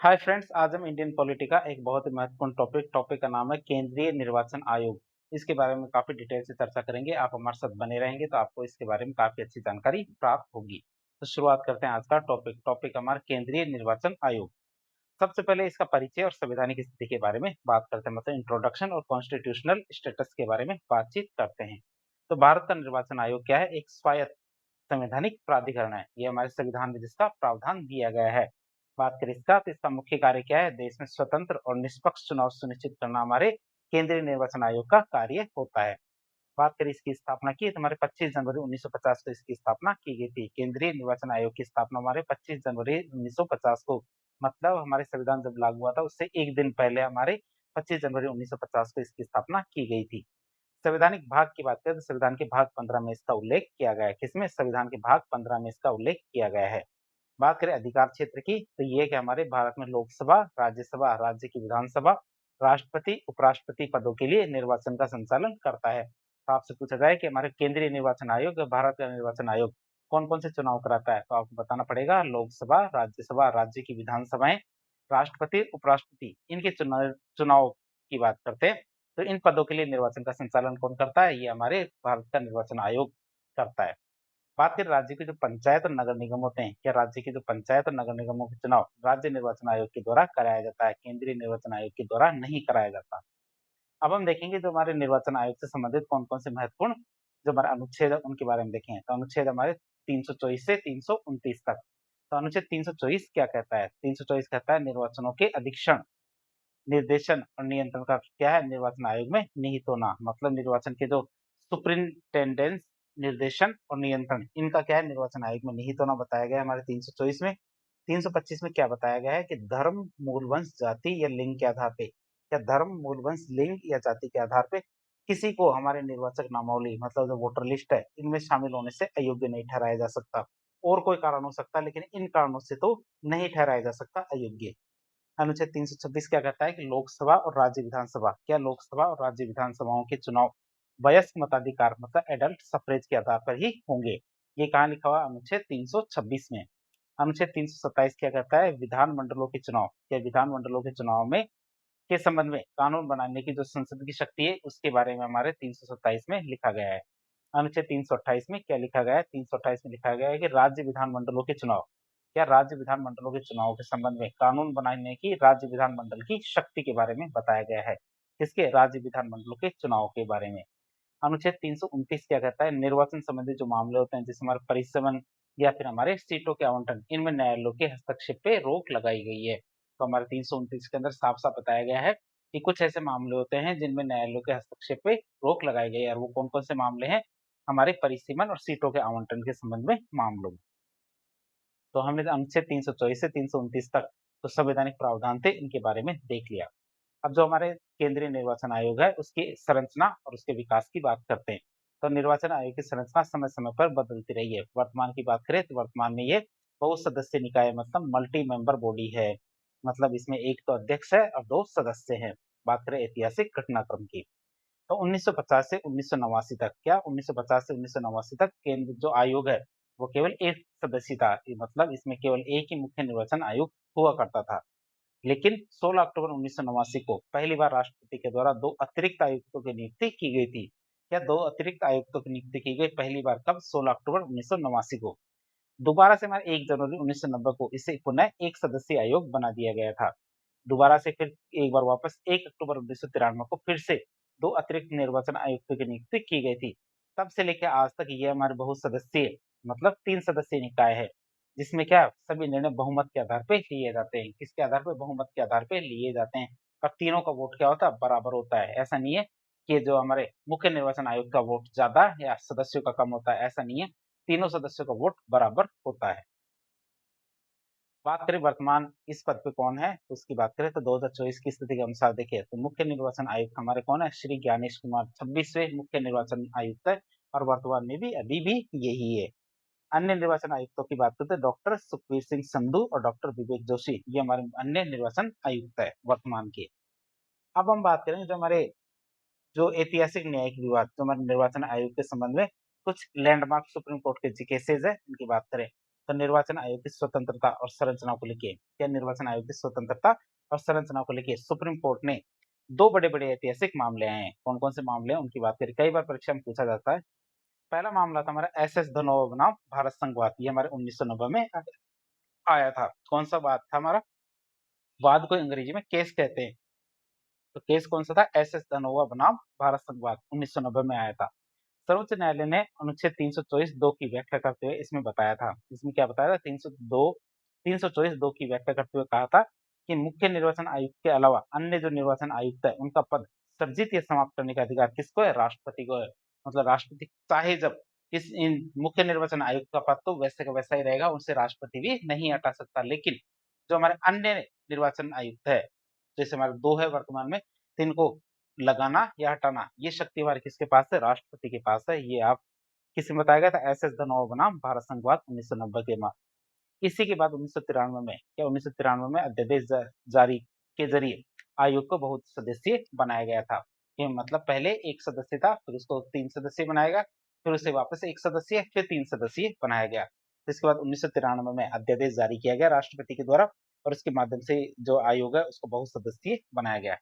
Hi friends, आज हम Indian polity का एक बहुत ही महत्वपूर्ण टॉपिक का नाम है केंद्रीय निर्वाचन आयोग। इसके बारे में काफी डिटेल से चर्चा करेंगे। आप हमारे साथ बने रहेंगे तो आपको इसके बारे में काफी अच्छी जानकारी प्राप्त होगी। तो शुरुआत करते हैं आज का टॉपिक हमारा केंद्रीय निर्वाचन आयोग। सबसे पहले इसका परिचय और संवैधानिक स्थिति के बारे में बात करते हैं, मतलब इंट्रोडक्शन और कॉन्स्टिट्यूशनल स्टेटस के बारे में बातचीत करते हैं। तो भारत का निर्वाचन आयोग क्या है? एक स्वायत्त संवैधानिक प्राधिकरण है। ये हमारे संविधान में जिसका प्रावधान दिया गया है। बात करें इसका तो इसका मुख्य कार्य क्या है? देश में स्वतंत्र और निष्पक्ष चुनाव सुनिश्चित करना हमारे केंद्रीय निर्वाचन आयोग का कार्य होता है। बात करें इसकी स्थापना की तो हमारे 25 जनवरी 1950 को इसकी स्थापना की गई थी। केंद्रीय निर्वाचन आयोग की स्थापना हमारे 25 जनवरी 1950 को, मतलब हमारे संविधान जब लागू हुआ था उससे एक दिन पहले हमारे 25 जनवरी 1950 को इसकी स्थापना की गई थी। संवैधानिक भाग की बात करें तो संविधान के भाग 15 में इसका उल्लेख किया गया है। किसमें? संविधान के भाग 15 में इसका उल्लेख किया गया है। बात करें अधिकार क्षेत्र की तो ये कि हमारे भारत में लोकसभा, राज्यसभा, राज्य की विधानसभा, राष्ट्रपति, उपराष्ट्रपति पदों के लिए निर्वाचन का संचालन करता है। तो आपसे पूछा जाए कि हमारे केंद्रीय निर्वाचन आयोग, भारत का निर्वाचन आयोग कौन-कौन से चुनाव कराता है, तो आपको बताना पड़ेगा लोकसभा, राज्यसभा, राज्य की विधानसभाएं, राष्ट्रपति, उपराष्ट्रपति इनके चुनाव चुनाव की बात करते हैं। तो इन पदों के लिए निर्वाचन का संचालन कौन करता है? ये हमारे भारत का निर्वाचन आयोग करता है। बात करें राज्य के जो पंचायत और नगर निगम होते हैं, क्या राज्य के जो पंचायत और नगर निगमों के चुनाव राज्य निर्वाचन आयोग के द्वारा कराया जाता है, केंद्रीय निर्वाचन आयोग के द्वारा नहीं कराया जाता। अब हम देखेंगे जो हमारे निर्वाचन आयोग से संबंधित कौन-कौन से महत्वपूर्ण जो हमारे अनुच्छेद है उनके बारे में देखें। तो अनुच्छेद हमारे 324 से 329 तक। तो अनुच्छेद 324 क्या कहता है? 324 कहता है निर्वाचनों के अधीक्षण, निर्देशन और नियंत्रण का क्या है? निर्वाचन आयोग में निहित होना। मतलब निर्वाचन के जो सुपरिंटेंडेंस, निर्देशन और नियंत्रण इनका क्या है? निर्वाचन आयोग में निहित होना बताया गया है हमारे 324 में। 325 में क्या बताया गया है कि धर्म, मूल वंश, जाति या लिंग के आधार पे, या धर्म, मूल वंश, लिंग या जाति के आधार पे किसी को हमारे निर्वाचक नामावली, मतलब जो वोटर लिस्ट है इनमें शामिल होने से अयोग्य नहीं ठहराया जा सकता। और कोई कारण हो सकता है लेकिन इन कारणों से तो नहीं ठहराया जा सकता अयोग्य। अनुच्छेद 326 क्या कहता है कि लोकसभा और राज्य विधानसभा, क्या लोकसभा और राज्य विधानसभाओं के चुनाव वयस्क मताधिकार, मतलब एडल्ट सफरेज के आधार पर ही होंगे। ये कहाँ लिखा हुआ? अनुच्छेद 326 में। अनुच्छेद 327 क्या कहता है? विधान मंडलों के चुनाव, क्या विधान मंडलों के चुनाव में के संबंध में कानून बनाने की जो संसद की शक्ति है उसके बारे में हमारे 327 में लिखा गया है। अनुच्छेद 328 में क्या लिखा गया है? 328 में लिखा गया है कि राज्य विधान मंडलों के चुनाव, क्या राज्य विधान मंडलों के चुनाव के संबंध में कानून बनाने की राज्य विधान मंडल की शक्ति के बारे में बताया गया है। किसके? राज्य विधान मंडलों के चुनाव के बारे में। अनुच्छेद 329 क्या कहता है? निर्वाचन संबंधी जो मामले होते हैं जैसे हमारे परिसमन या फिर हमारे सीटों के आवंटन, इनमें न्यायालयों के हस्तक्षेप पे रोक लगाई गई है। तो हमारे 329 के अंदर साफ-साफ बताया गया है कि कुछ ऐसे मामले होते हैं जिनमें न्यायालयों के हस्तक्षेप पे रोक लगाई गई है, और वो कौन-कौन से मामले हैं? हमारे परिसीमन और सीटों के आवंटन के संबंध में मामलों में। तो हमने अनुच्छेद 324 से 329 तक जो संवैधानिक प्रावधान थे इनके बारे में देख लिया। अब जो हमारे केंद्रीय निर्वाचन आयोग है उसकी संरचना और उसके विकास की बात करते हैं। तो निर्वाचन आयोग की संरचना समय-समय पर बदलती रही है। वर्तमान की बात करें तो वर्तमान में ये बहुसदस्यीय निकाय, मतलब मल्टी मेंबर बॉडी है। मतलब इसमें एक तो अध्यक्ष है और 2 सदस्य हैं। बात करें ऐतिहासिक घटनाक्रम की तो 1950 से 1989 तक, क्या 1950 से 1989 तक केंद्र जो आयोग है वो केवल एक सदस्य था। मतलब इसमें केवल एक ही मुख्य निर्वाचन आयुक्त हुआ करता था। लेकिन 16 अक्टूबर 1989 को पहली बार राष्ट्रपति के द्वारा 2 अतिरिक्त आयुक्तों की नियुक्ति की गई थी। क्या 2 अतिरिक्त आयुक्तों की नियुक्ति की गई पहली बार कब? 16 अक्टूबर 1989 को। दोबारा से हमारे 1 जनवरी 1990 को इसे पुनः एक सदस्यीय आयोग बना दिया गया था। दोबारा से फिर एक बार वापस 1 अक्टूबर 1993 को फिर से 2 अतिरिक्त निर्वाचन आयुक्तों की नियुक्ति की गई थी। तब से लेकर आज तक ये हमारे बहुसदस्यीय, मतलब 3 सदस्यीय निकाय है, जिसमें क्या सभी निर्णय बहुमत के आधार पे लिए जाते हैं। किसके आधार पे? बहुमत के आधार पे लिए जाते हैं। और तीनों का वोट क्या होता है? बराबर होता है। ऐसा नहीं है कि जो हमारे मुख्य निर्वाचन आयुक्त का वोट ज़्यादा या सदस्यों का कम होता है, ऐसा नहीं है। तीनों सदस्यों का वोट बराबर होता है। बात करें वर्तमान इस पद पे कौन है, तो उसकी बात करें तो 2024 की स्थिति के अनुसार देखिए तो मुख्य निर्वाचन आयुक्त हमारे कौन है? श्री ज्ञानेश कुमार 26वें मुख्य निर्वाचन आयुक्त है, और वर्तमान में भी अभी भी यही है। अन्य निर्वाचन आयुक्तों की बात करते हैं डॉक्टर सुखबीर सिंह संधू और डॉक्टर विवेक जोशी, ये हमारे अन्य निर्वाचन आयुक्त है वर्तमान के। अब हम बात करेंगे जो हमारे जो ऐतिहासिक न्यायिक विवाद जो हमारे निर्वाचन आयोग के संबंध में कुछ लैंडमार्क सुप्रीम कोर्ट के जी केसेस है, इनकी बात करें तो निर्वाचन आयोग की स्वतंत्रता और संरचना को लेके क्या निर्वाचन आयोग की स्वतंत्रता और संरचना को लेके सुप्रीम कोर्ट ने दो बड़े-बड़े ऐतिहासिक मामले आए हैं। कौन-कौन से मामले हैं उनकी बात करें। कई बार परीक्षा में पूछा जाता है। पहला मामला था हमारा एस.एस. धनोआ बनाम भारत संघवाद। ये हमारे 1990 में आया था। कौन-सा वाद था हमारा? वाद को अंग्रेजी में केस कहते हैं। तो केस कौन-सा था? एस.एस. धनोआ बनाम भारत संघवाद 1990 में आया था। सर्वोच्च न्यायालय ने अनुच्छेद 324 2 की व्याख्या करते हुए इसमें बताया था। इसमें क्या बताया था? 324 2 की व्याख्या करते हुए कहा था कि मुख्य निर्वाचन आयुक्त के अलावा अन्य जो निर्वाचन आयुक्त है, उनका पद सृजित या समाप्त करने का अधिकार किसको है? राष्ट्रपति को है। मतलब राष्ट्रपति चाहे जब इस इन मुख्य निर्वाचन आयुक्त का पद तो वैसे का वैसा ही रहेगा, उनसे राष्ट्रपति भी नहीं हटा सकता। लेकिन जो हमारे अन्य निर्वाचन आयुक्त है, जैसे हमारे 2 है वर्तमान में, तो इनको लगाना या हटाना ये शक्ति हमारे किसके पास है? राष्ट्रपति के पास है। ये आप किसमें बताया गया था? एस.एस. धनोआ बनाम भारत संघवाद 1990 के इसी के बाद 1993 में क्या 1993 में अध्यादेश जारी के जरिए आयोग को बहुत सदस्यीय बनाया गया था। ये मतलब पहले एक सदस्य था, फिर उसको 3 सदस्य बनाया गया, फिर उसे वापस 1 सदस्य, फिर 3 सदस्यीय बनाया गया। इसके बाद 1993 में अध्यादेश जारी किया गया राष्ट्रपति के द्वारा और उसके माध्यम से जो आयोग है उसको बहुत सदस्यीय बनाया गया।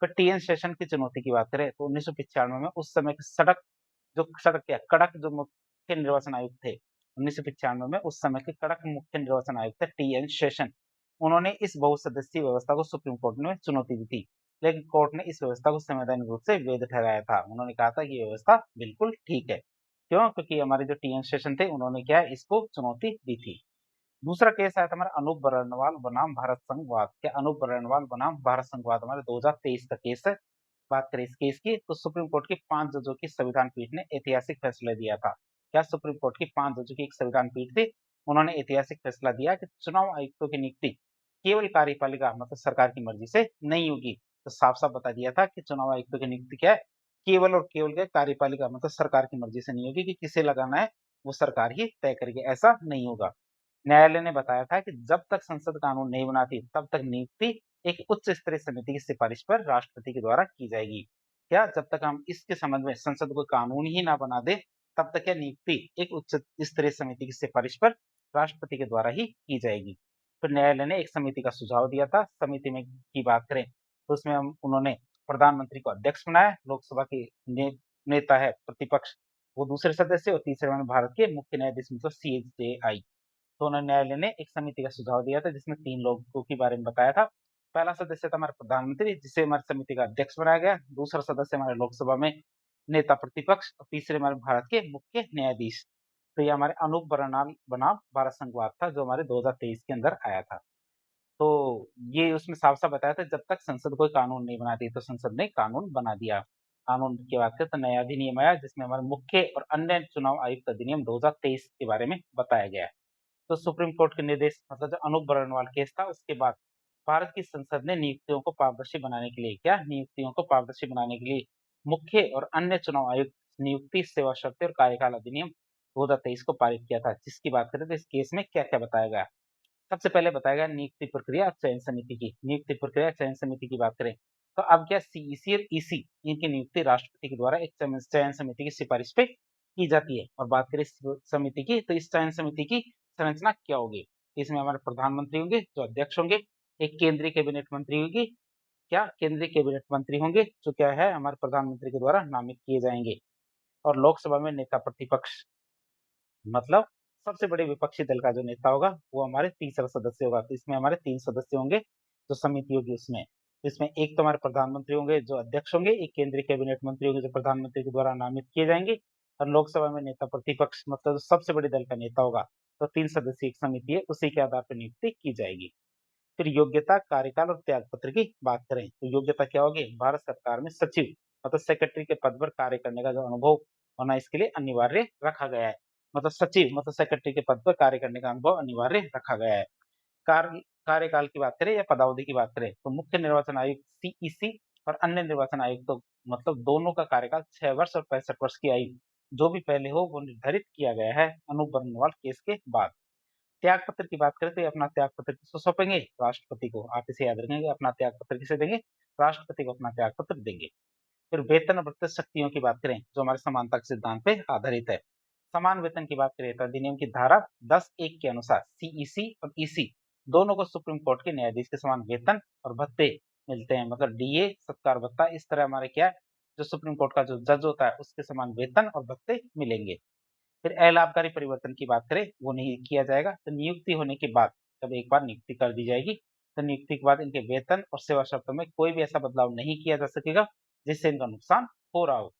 फिर टी.एन. शेषन की चुनौती की बात करें तो 1995 में उस समय के सड़क क्या कड़क जो मुख्य निर्वाचन आयुक्त थे 1995 में उस समय के कड़क मुख्य निर्वाचन आयुक्त थे टी.एन. शेषन। उन्होंने इस बहुसदस्यीय व्यवस्था को सुप्रीम कोर्ट में चुनौती दी थी, लेकिन कोर्ट ने इस व्यवस्था को संवैधानिक रूप से वैध ठहराया था। उन्होंने कहा था कि ये व्यवस्था बिल्कुल ठीक है। क्यों? क्योंकि हमारे जो टी.एन. शेषन थे उन्होंने क्या है इसको चुनौती दी थी। दूसरा केस आया था हमारा अनूप बर्णवाल बनाम भारत संघवाद। क्या अनूप बर्णवाल बनाम भारत संघवाद हमारे 2023 का केस है। बात करें इस केस की तो सुप्रीम कोर्ट की 5 जजों की संविधान पीठ ने ऐतिहासिक फैसला दिया था। क्या सुप्रीम कोर्ट की 5 जजों की एक संविधान पीठ थी, उन्होंने ऐतिहासिक फैसला दिया कि चुनाव आयुक्तों की नियुक्ति केवल कार्यपालिका मतलब सरकार की मर्जी से नहीं होगी। तो साफ-साफ बता दिया था कि चुनाव आयुक्तों की नियुक्ति क्या है, केवल और केवल क्या कार्यपालिका मतलब सरकार की मर्जी से नहीं होगी कि किसे लगाना है, वो सरकार ही तय करेगी, ऐसा नहीं होगा। न्यायालय ने बताया था कि जब तक संसद कानून नहीं बनाती तब तक नियुक्ति एक उच्च स्तरीय समिति की सिफारिश पर राष्ट्रपति के द्वारा की जाएगी। क्या जब तक हम इसके संबंध में संसद को कानून ही ना बना दे तब तक यह नियुक्ति एक उच्च स्तरीय समिति की सिफारिश पर राष्ट्रपति के द्वारा ही की जाएगी। फिर न्यायालय ने एक समिति का सुझाव दिया था। समिति में की बात करें तो उसमें हम उन्होंने प्रधानमंत्री को अध्यक्ष बनाया, लोकसभा के नेता है प्रतिपक्ष वो दूसरे सदस्य और तीसरे में भारत के मुख्य न्यायाधीश मतलब CJI। तो उन्होंने न्यायालय ने एक समिति का सुझाव दिया था जिसमें 3 लोगों के बारे में बताया था। पहला सदस्य था हमारा प्रधानमंत्री जिसे हमारी समिति का अध्यक्ष बनाया गया। दूसरा सदस्य हमारे लोकसभा में नेता प्रतिपक्ष और तीसरे हमारे भारत के मुख्य न्यायाधीश। तो ये हमारे अनूप बर्नाल बनाम भारत संघवाद था जो हमारे 2023 के अंदर आया था। तो ये उसमें साफ-साफ बताया था जब तक संसद कोई कानून नहीं बनाती तो संसद ने कानून बना दिया। कानून की बात करें तो नया अधिनियम आया जिसमें हमारे मुख्य और अन्य चुनाव आयुक्त अधिनियम 2023 के बारे में बताया गया है। तो सुप्रीम कोर्ट के निर्देश मतलब जो अनूप बर्णवाल केस था उसके बाद भारत की संसद ने नियुक्तियों को पारदर्शी बनाने के लिए क्या नियुक्तियों को पारदर्शी बनाने के लिए मुख्य और अन्य चुनाव आयुक्त नियुक्ति सेवा शर्तें और कार्यकाल अधिनियम 2023 को पारित किया था जिसकी बात करें तो इस केस में क्या क्या बताया गया। सबसे पहले बताया गया नियुक्ति प्रक्रिया चयन समिति की नियुक्ति प्रक्रिया चयन समिति की बात करें तो अब क्या सीईसी और ईसी इनकी नियुक्ति राष्ट्रपति के द्वारा एक चयन समिति की सिफारिश पे की जाती है। और बात करें इस समिति की तो इस चयन समिति की संरचना क्या होगी? इसमें हमारे प्रधानमंत्री होंगे जो अध्यक्ष होंगे, एक केंद्रीय कैबिनेट मंत्री होगी, क्या केंद्रीय कैबिनेट मंत्री होंगे जो क्या है हमारे प्रधानमंत्री के द्वारा नामित किए जाएंगे। और लोकसभा में नेता प्रतिपक्ष मतलब सबसे बड़े विपक्षी दल का जो नेता होगा वो हमारे तीसरा सदस्य होगा। तो इसमें हमारे 3 सदस्य होंगे जो समिति होगी उसमें। तो इसमें एक तो हमारे प्रधानमंत्री होंगे जो अध्यक्ष होंगे, एक केंद्रीय कैबिनेट मंत्री होंगे जो प्रधानमंत्री के द्वारा नामित किए जाएंगे और लोकसभा में नेता प्रतिपक्ष मतलब जो सबसे बड़े दल का नेता होगा। तो 3 सदस्यीय एक समिति है उसी के आधार पर नियुक्ति की जाएगी। फिर योग्यता, कार्यकाल और त्यागपत्र की बात करें तो योग्यता क्या होगी? भारत सरकार में सचिव मतलब सेक्रेटरी के पद पर कार्य करने का जो अनुभव होना इसके लिए अनिवार्य रखा गया है। मतलब सचिव मतलब सेक्रेटरी के पद पर कार्य करने का अनुभव अनिवार्य रखा गया है। कार्यकाल की बात करें या पदावधि की बात करें तो मुख्य निर्वाचन आयुक्त सीईसी और अन्य निर्वाचन आयुक्तों मतलब दोनों का कार्यकाल 6 वर्ष और 65 वर्ष की आयु जो भी पहले हो वो निर्धारित किया गया है अनूप बर्णवाल केस के बाद। त्याग पत्र की बात करें तो ये अपना त्याग पत्र किसको सौंपेंगे? राष्ट्रपति को। आप इसे याद रखेंगे अपना त्याग पत्र किसे देंगे? राष्ट्रपति को अपना त्याग पत्र देंगे। फिर वेतन और प्रत्यक्ष शक्तियों की बात करें जो हमारे समानता के सिद्धांत पे आधारित है। समान वेतन की बात करें तो अधिनियम की धारा 10(1) के अनुसार सीईसी और ईसी दोनों को सुप्रीम कोर्ट के न्यायाधीश के समान वेतन और भत्ते मिलते हैं, मतलब डीए, सत्कार भत्ता, इस तरह हमारे क्या है, जो सुप्रीम कोर्ट का जो जज होता है उसके समान वेतन और भत्ते मिलेंगे। फिर अलाभकारी परिवर्तन की बात करें, वो नहीं किया जाएगा। तो नियुक्ति होने के बाद, जब एक बार नियुक्ति कर दी जाएगी, तो नियुक्ति के बाद इनके वेतन और सेवा शर्तों में कोई भी ऐसा बदलाव नहीं किया जा सकेगा जिससे इनका नुकसान हो रहा हो।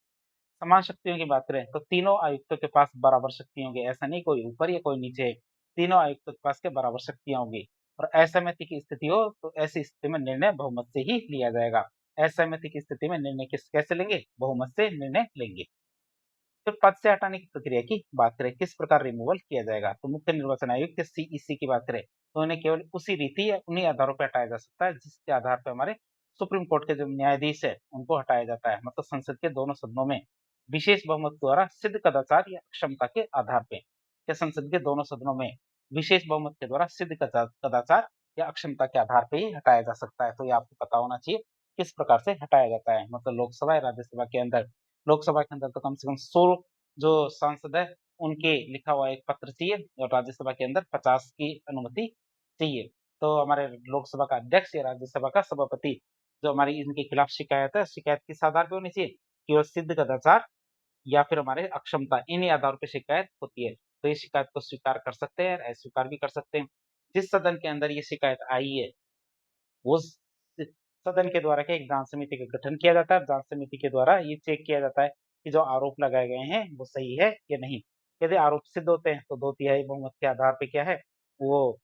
समान शक्तियों की बात करें तो तीनों आयुक्तों के पास बराबर शक्ति होंगी, ऐसा नहीं कोई ऊपर या कोई नीचे है। तीनों आयुक्तों के पास के बराबर शक्तियां होंगी। और असहमति की स्थिति हो तो ऐसी स्थिति में निर्णय बहुमत से ही लिया जाएगा। असहमति की स्थिति में निर्णय कैसे लेंगे? बहुमत से निर्णय लेंगे। तो पद से हटाने की प्रक्रिया की बात करें, किस प्रकार रिमूवल किया जाएगा, तो मुख्य निर्वाचन आयुक्त सीईसी की बात करें तो इन्हें केवल उसी रीति या उन्हीं आधारों पर हटाया जा सकता है जिसके आधार पर हमारे सुप्रीम कोर्ट के जो न्यायाधीश है उनको हटाया जाता है, मतलब संसद के दोनों सदनों में विशेष बहुमत द्वारा सिद्ध कदाचार या क्षमता के आधार पे, या संसद के दोनों सदनों में विशेष बहुमत के द्वारा सिद्ध कदाचार या अक्षमता के आधार पे ही हटाया जा सकता है। तो ये आपको पता होना चाहिए किस प्रकार से हटाया जाता है, मतलब लोकसभा या राज्यसभा के अंदर। लोकसभा के अंदर तो कम से कम 100 जो सांसद है उनके लिखा हुआ एक पत्र चाहिए, और राज्यसभा के अंदर 50 की अनुमति चाहिए। तो हमारे लोकसभा का अध्यक्ष या राज्यसभा का सभापति जो हमारी इनके खिलाफ शिकायत है, शिकायत किस आधार पे होनी चाहिए कि वो सिद्ध कदाचार या फिर हमारे अक्षमता, इन्हीं आधार पे शिकायत होती है। तो ये शिकायत को स्वीकार कर सकते हैं, अस्वीकार भी कर सकते हैं। जिस सदन के अंदर ये शिकायत आई है उस सदन के द्वारा क्या एक जांच समिति का गठन किया जाता है। जांच समिति के द्वारा ये चेक किया जाता है कि जो आरोप लगाए गए हैं वो सही है या नहीं। यदि आरोप सिद्ध होते हैं तो 2/3 बहुमत के आधार पे क्या है वो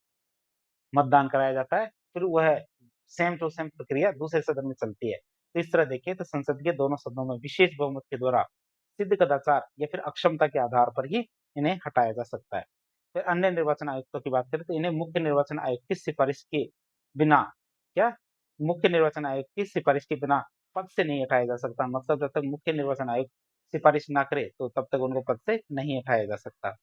मतदान कराया जाता है। फिर वह सेम टू सेम प्रक्रिया दूसरे सदन में चलती है। तो इस तरह देखिए तो संसद के दोनों सदनों में विशेष बहुमत के द्वारा सिद्ध कदाचार या फिर अक्षमता के आधार पर ही इन्हें हटाया जा सकता है। फिर अन्य निर्वाचन आयुक्तों की बात करें तो इन्हें मुख्य निर्वाचन आयुक्त की सिफारिश के बिना क्या मुख्य निर्वाचन आयुक्त की सिफारिश के बिना पद से नहीं हटाया जा सकता, मतलब जब तक मुख्य निर्वाचन आयुक्त सिफारिश ना करे तो तब तक उनको पद से नहीं हटाया जा सकता।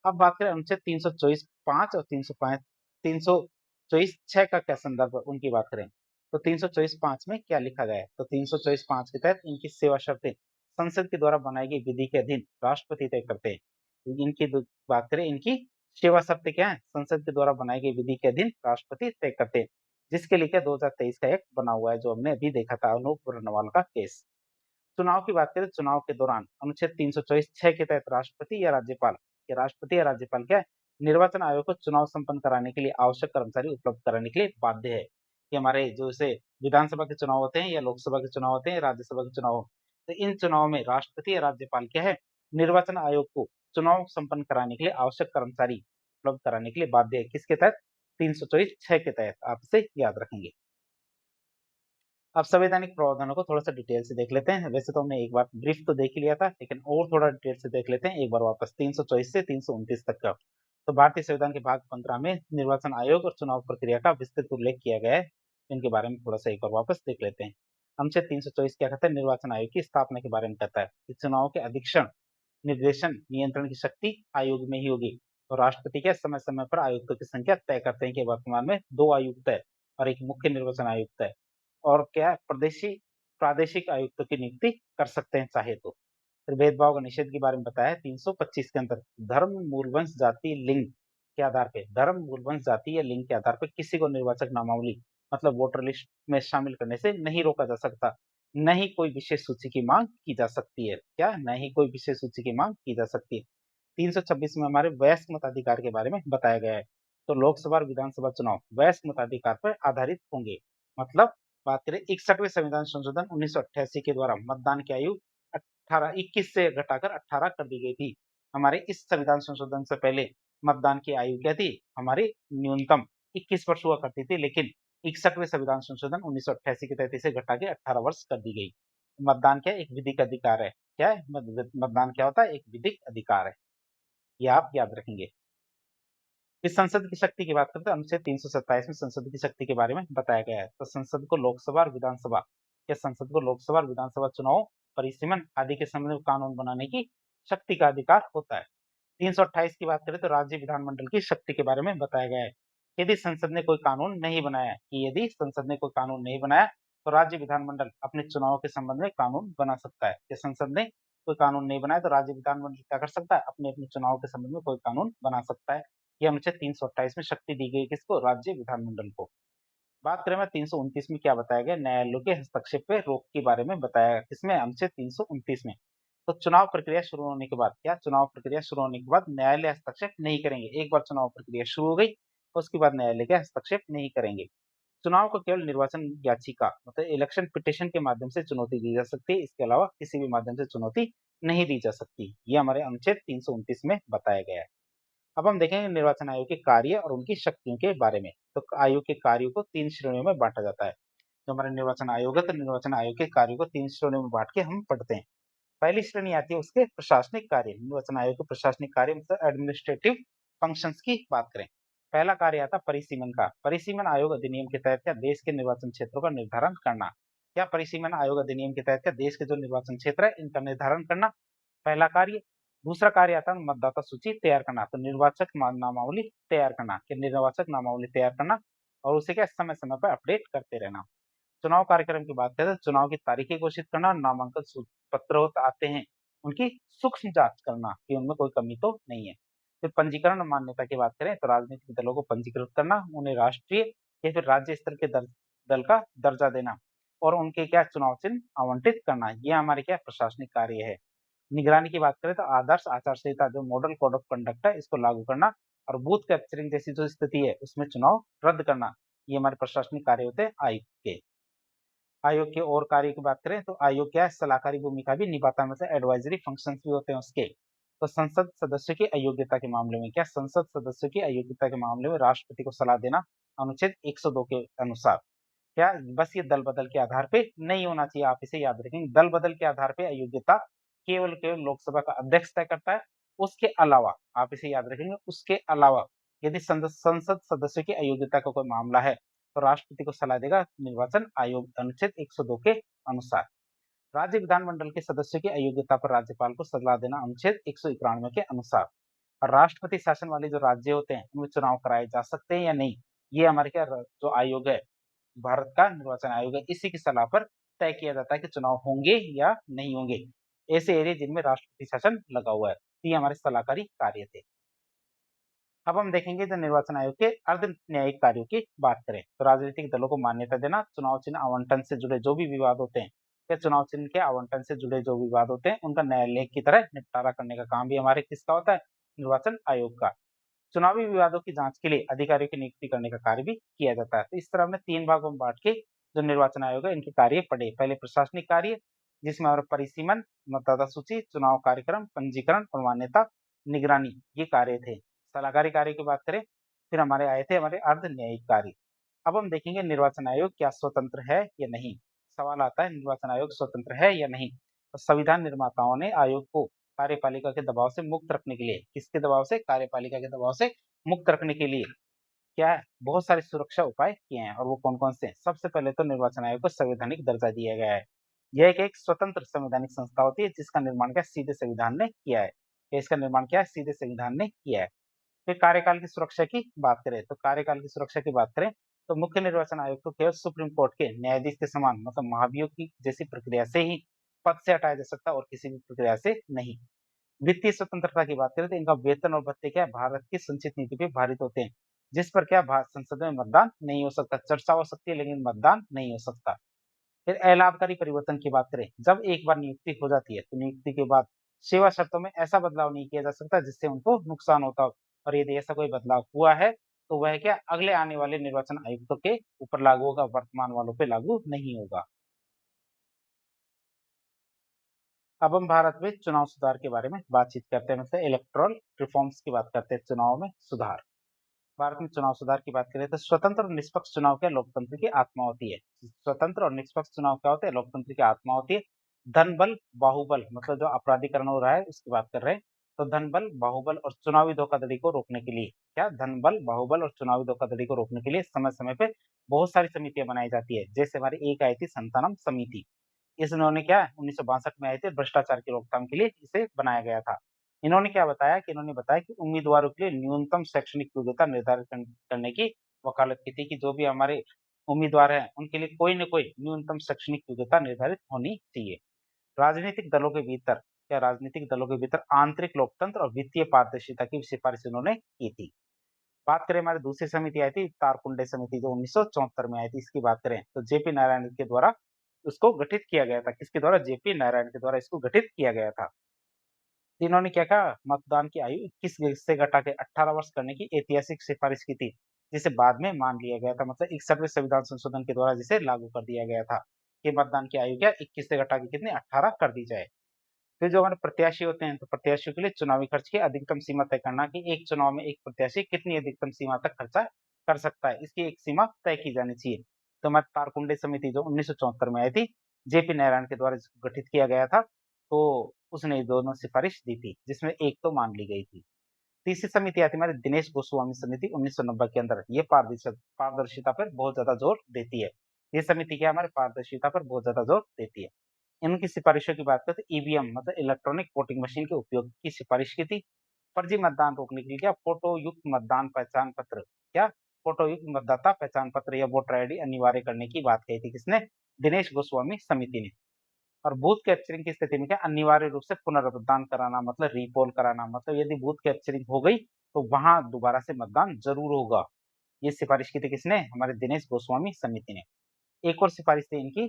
अब बात करें अनुच्छेद 324(5) और 324(6) का क्या संदर्भ है उनकी बात करें तो 324(5) में क्या लिखा गया है, तो 324(5) के तहत इनकी सेवा शर्तें संसद के द्वारा बनाई गई विधि के अधीन राष्ट्रपति तय करते हैं। इनकी बात करें इनकी सेवा शर्तें क्या है, संसद के द्वारा बनाई गई विधि के अधीन राष्ट्रपति तय करते हैं, जिसके लिए क्या 2023 का एक बना हुआ है जो हमने अभी देखा था अनूप बर्नवाल का केस। चुनाव की बात करें तो चुनाव के दौरान अनुच्छेद 324(6) के तहत राष्ट्रपति या राज्यपाल क्या है निर्वाचन आयोग को चुनाव संपन्न कराने के लिए आवश्यक कर्मचारी उपलब्ध कराने के लिए बाध्य है। कि हमारे जो जैसे विधानसभा के चुनाव होते हैं या लोकसभा के चुनाव होते हैं, राज्यसभा के चुनाव, तो इन चुनाव में राष्ट्रपति या राज्यपाल क्या है निर्वाचन आयोग को चुनाव संपन्न कराने के लिए आवश्यक कर्मचारी उपलब्ध कराने के लिए बाध्य है। किसके तहत? 324(6) के तहत। आप इसे याद रखेंगे। अब संवैधानिक प्रावधानों को थोड़ा सा डिटेल से देख लेते हैं। वैसे तो हमने एक बार ब्रीफ तो देख ही लिया था, लेकिन और थोड़ा डिटेल से देख लेते हैं एक बार वापस 324 से 329 तक का। तो भारतीय संविधान के भाग 15 में निर्वाचन आयोग और चुनाव प्रक्रिया का विस्तृत उल्लेख किया गया है। इनके बारे में थोड़ा सा एक बार वापस देख लेते हैं। अनुच्छेद 324 क्या कहता है? निर्वाचन आयोग की स्थापना के बारे में कहता है कि चुनाव के अधीक्षण, निर्देशन, नियंत्रण की शक्ति आयोग में ही होगी। और राष्ट्रपति क्या समय समय पर आयुक्तों की संख्या तय करते हैं कि वर्तमान में 2 आयुक्त है और एक मुख्य निर्वाचन आयुक्त है। और क्या प्रादेशिक आयुक्तों की नियुक्ति कर सकते हैं चाहे तो। फिर भेदभाव का निषेध के बारे में बताया है 325 के अंदर। धर्म, मूल वंश, जाति, लिंग के आधार पे, धर्म, मूल वंश, जाति या लिंग के आधार पे किसी को निर्वाचक नामावली मतलब वोटर लिस्ट में शामिल करने से नहीं रोका जा सकता। न ही कोई विशेष सूची की मांग की जा सकती है। क्या? न ही कोई विशेष सूची की मांग की जा सकती है। 326 में हमारे वयस्क मताधिकार के बारे में बताया गया है। तो लोकसभा और विधानसभा चुनाव वयस्क मताधिकार पर आधारित होंगे। मतलब बात करें 61वें संविधान संशोधन 1988 के द्वारा मतदान की आयु 21 से घटाकर 18 कर दी गई थी। हमारे इस संविधान संशोधन से पहले मतदान की आयु क्या थी? हमारी न्यूनतम 21 वर्ष हुआ करती थी, लेकिन 61वें संविधान संशोधन 1988 के तहत इसे घटा के 18 वर्ष कर दी गई। मतदान क्या? एक विधिक अधिकार है। क्या है? मतदान क्या होता है? एक विधिक अधिकार है। ये आप याद रखेंगे। इस संसद की शक्ति की बात करते हैं अनुच्छेद 327 में संसद की शक्ति के बारे में बताया गया है। तो संसद को लोकसभा और विधानसभा चुनाव, परिसीमन आदि के संबंध में कानून बनाने की शक्ति का अधिकार होता है। 328 की बात करें तो राज्य विधानमंडल की शक्ति के बारे में बताया गया है। यदि संसद ने कोई कानून नहीं बनाया तो राज्य विधानमंडल अपने चुनाव के संबंध में कानून बना सकता है कि संसद ने कोई कानून नहीं बनाए तो राज्य विधानमंडल क्या कर सकता है, अपने-अपने चुनाव के संबंध में कोई कानून बना सकता है। ये अनुच्छेद 328 में शक्ति दी गई है किसको? राज्य विधानमंडल को। बात करें मैं 329 में क्या बताया गया, न्यायालयों के हस्तक्षेप पे रोक के बारे में बताया गया। किसमें? अनुच्छेद 329 में। तो चुनाव प्रक्रिया शुरू होने के बाद क्या, चुनाव प्रक्रिया शुरू होने के बाद न्यायालय हस्तक्षेप नहीं करेंगे। एक बार चुनाव प्रक्रिया शुरू हो गई, उसके बाद न्यायालय के हस्तक्षेप नहीं करेंगे। चुनाव को केवल निर्वाचन याचिका मतलब इलेक्शन पिटीशन के माध्यम से चुनौती दी जा सकती है, इसके अलावा किसी भी माध्यम से चुनौती नहीं दी जा सकती। ये हमारे अनुच्छेद 329 में बताया गया है। अब हम देखेंगे निर्वाचन आयोग के कार्य और उनकी शक्तियों के बारे में। तो आयोग के कार्यों को 3 श्रेणियों में बाँटा जाता है। जो हमारा निर्वाचन आयोग है, तो निर्वाचन आयोग के कार्यों को 3 श्रेणियों में बाँट के हम पढ़ते हैं। पहली श्रेणी आती है उसके प्रशासनिक कार्य। निर्वाचन आयोग के प्रशासनिक कार्य मतलब एडमिनिस्ट्रेटिव फंक्शंस की बात करें। पहला कार्य आता है परिसीमन का। परिसीमन आयोग अधिनियम के तहत क्या देश के निर्वाचन क्षेत्रों का निर्धारण करना। क्या परिसीमन आयोग अधिनियम के तहत क्या देश के जो निर्वाचन क्षेत्र है इनका निर्धारण करना पहला कार्य। दूसरा कार्य आता है मतदाता सूची तैयार करना, तो निर्वाचक नामावली तैयार करना, कि निर्वाचक नामावली तैयार करना और उसे क्या समय समय पर अपडेट करते रहना। चुनाव कार्यक्रम की बात करें तो चुनाव की तारीखें घोषित करना, नामांकन पत्र होते आते हैं उनकी सूक्ष्म जांच करना कि उनमें कोई कमी तो नहीं है। फिर पंजीकरण और मान्यता की बात करें तो राजनीतिक दलों को पंजीकृत करना, उन्हें राष्ट्रीय या फिर राज्य स्तर के दल का दर्जा देना और उनके क्या चुनाव चिन्ह आवंटित करना, ये हमारे क्या प्रशासनिक कार्य है। निगरानी की बात करें तो आदर्श आचार संहिता जो मॉडल कोड ऑफ कंडक्ट है इसको लागू करना और बूथ कैप्चरिंग जैसी जो स्थिति है उसमें चुनाव रद्द करना, ये हमारे प्रशासनिक कार्य होते हैं आयोग के। आयोग के और कार्य की बात करें तो आयोग क्या है सलाहकारी भूमिका भी निभाता है, मतलब एडवाइजरी फंक्शंस भी होते हैं उसके। तो संसद सदस्य की अयोग्यता के मामले में क्या, संसद सदस्य की अयोग्यता के मामले में राष्ट्रपति को सलाह देना अनुच्छेद 102 के अनुसार। क्या बस ये दल बदल के आधार पे नहीं होना चाहिए, आप इसे याद रखेंगे। दल बदल के आधार पे अयोग्यता केवल केवल लोकसभा का अध्यक्ष तय करता है। उसके अलावा आप इसे याद रखेंगे, उसके अलावा यदि संसद सदस्य की अयोग्यता का कोई मामला है तो राष्ट्रपति को सलाह देगा निर्वाचन आयोग अनुच्छेद 102 के अनुसार। राज्य विधानमंडल के सदस्यों की अयोग्यता पर राज्यपाल को सलाह देना अनुच्छेद 191 के अनुसार। और राष्ट्रपति शासन वाले जो राज्य होते हैं उनमें चुनाव कराए जा सकते हैं या नहीं, ये हमारे क्या जो आयोग है भारत का निर्वाचन आयोग है इसी की सलाह पर तय किया जाता है कि चुनाव होंगे या नहीं होंगे ऐसे एरिया जिनमें राष्ट्रपति शासन लगा हुआ है। तो ये हमारे सलाहकारी कार्य थे। अब हम देखेंगे जो निर्वाचन आयोग के अर्ध न्यायिक कार्यों की बात करें तो राजनीतिक दलों को मान्यता देना, चुनाव चिन्ह आवंटन से जुड़े जो भी विवाद होते हैं या चुनाव चिन्ह के आवंटन से जुड़े जो विवाद होते हैं उनका न्यायालय की तरह निपटारा करने का काम भी हमारे किसका होता है, निर्वाचन आयोग का। चुनावी विवादों की जांच के लिए अधिकारियों की नियुक्ति करने का कार्य भी किया जाता है। तो इस तरह हमने 3 भागों में बाँट के जो निर्वाचन आयोग है इनके कार्य पढ़े। पहले प्रशासनिक कार्य जिसमें हमारा परिसीमन, मतदाता सूची, चुनाव कार्यक्रम, पंजीकरण और मान्यता, निगरानी ये कार्य थे। सलाहकारी कार्य की बात करें फिर हमारे आए थे हमारे अर्ध न्यायिक कार्य। अब हम देखेंगे निर्वाचन आयोग क्या स्वतंत्र है या नहीं। सवाल आता है निर्वाचन आयोग स्वतंत्र है या नहीं। तो संविधान निर्माताओं ने आयोग को कार्यपालिका के दबाव से मुक्त रखने के लिए, किसके दबाव से, कार्यपालिका के दबाव से मुक्त रखने के लिए क्या है बहुत सारे सुरक्षा उपाय किए हैं और वो कौन-कौन से हैं। सबसे पहले तो निर्वाचन आयोग को संवैधानिक दर्जा दिया गया है। यह एक स्वतंत्र संवैधानिक संस्था होती है जिसका निर्माण क्या सीधे संविधान ने किया है। या इसका निर्माण क्या है सीधे संविधान ने किया है। फिर कार्यकाल की सुरक्षा की बात करें तो कार्यकाल की सुरक्षा की बात करें तो मुख्य निर्वाचन आयोग को केवल सुप्रीम कोर्ट के न्यायाधीश के समान मतलब महाभियोग की जैसी प्रक्रिया से ही पद से हटाया जा सकता है और किसी भी प्रक्रिया से नहीं। वित्तीय स्वतंत्रता की बात करें तो इनका वेतन और भत्ते क्या है भारत की संचित नीति पे भारित होते हैं, जिस पर क्या भारत संसद में मतदान नहीं हो सकता, चर्चा हो सकती है लेकिन मतदान नहीं हो सकता। फिर अलाभकारी परिवर्तन की बात करें, जब एक बार नियुक्ति हो जाती है तो नियुक्ति के बाद सेवा शर्तों में ऐसा बदलाव नहीं किया जा सकता जिससे उनको नुकसान होता हो और यदि ऐसा कोई बदलाव हुआ है तो वह क्या अगले आने वाले निर्वाचन आयुक्तों के ऊपर लागू होगा, वर्तमान वालों पे लागू नहीं होगा। अब हम भारत में चुनाव सुधार के बारे में बातचीत करते हैं, मतलब इलेक्टोरल रिफॉर्म्स की बात करते हैं, चुनाव में सुधार। भारत में चुनाव सुधार की बात करें तो स्वतंत्र और निष्पक्ष चुनाव क्या लोकतंत्र की आत्मा होती है। स्वतंत्र और निष्पक्ष चुनाव क्या होते हैं, लोकतंत्र की आत्मा होती है। धन बल बाहुबल मतलब जो अपराधीकरण हो रहा है उसकी बात कर रहे हैं। तो धन बल बाहुबल और चुनावी धोखाधड़ी को रोकने के लिए क्या धन बल बाहुबल और चुनावी धोखाधड़ी को रोकने के लिए समय समय पे बहुत सारी समितियां बनाई जाती है। जैसे हमारी एक आई थी संतानम समिति, इन्होंने क्या 1962 में आए थे, भ्रष्टाचार की रोकथाम के लिए इसे बनाया गया था। इन्होंने बताया कि उम्मीदवारों के लिए न्यूनतम शैक्षणिक योग्यता निर्धारित करने की वकालत की थी कि जो भी हमारे उम्मीदवार हैं उनके लिए कोई न कोई न्यूनतम शैक्षणिक योग्यता निर्धारित होनी चाहिए। राजनीतिक दलों के भीतर या राजनीतिक दलों के भीतर आंतरिक लोकतंत्र और वित्तीय पारदर्शिता की सिफारिश उन्होंने की थी। बात करें हमारी दूसरी समिति आई थी तारकुंडे समिति जो 1974 में आई थी, इसकी बात करें तो जेपी नारायण के द्वारा उसको गठित किया गया था। किसके द्वारा? जेपी नारायण के द्वारा इसको गठित किया गया था। इन्होंने क्या कहा? मतदान की आयु 21 से घटा के 18 वर्ष करने की ऐतिहासिक सिफारिश की थी, जिसे बाद में मान लिया गया था। मतलब 61वें संविधान संशोधन के द्वारा जिसे लागू कर दिया गया था कि मतदान की आयु क्या 21 से घटा के कितनी 18 कर दी जाए। फिर जो हमारे प्रत्याशी होते हैं, तो प्रत्याशियों के लिए चुनावी खर्च की अधिकतम सीमा तय करना कि एक चुनाव में एक प्रत्याशी कितनी अधिकतम सीमा तक खर्चा कर सकता है, इसकी एक सीमा तय की जानी चाहिए। तो हमारी तारकुंडे समिति जो 1974 में आई थी, जेपी नारायण के द्वारा इसको गठित किया गया था, तो उसने ये दोनों सिफारिश दी थी, जिसमें एक तो मान ली गई थी। तीसरी समिति आती है हमारी दिनेश गोस्वामी समिति 1990 के अंदर। ये पारदर्शिता पर बहुत ज्यादा जोर देती है। ये समिति क्या हमारे पारदर्शिता पर बहुत ज्यादा जोर देती है। इनकी सिफारिशों की बात करें तो ईवीएम मतलब इलेक्ट्रॉनिक वोटिंग मशीन के उपयोग की सिफारिश की थी। फर्जी मतदान रोकने के लिए क्या फोटो युक्त मतदान पहचान पत्र क्या फोटो युक्त मतदाता पहचान पत्र या वोटर आईडी अनिवार्य करने की बात कही थी। किसने? दिनेश गोस्वामी समिति ने। और बूथ कैप्चरिंग की स्थिति में क्या अनिवार्य रूप से पुनर्मतदान कराना मतलब रीपोल कराना, मतलब यदि बूथ कैप्चरिंग हो गई तो वहां दोबारा से मतदान जरूर होगा। ये सिफारिश की थी किसने? हमारे दिनेश गोस्वामी समिति ने। एक और सिफारिश थी इनकी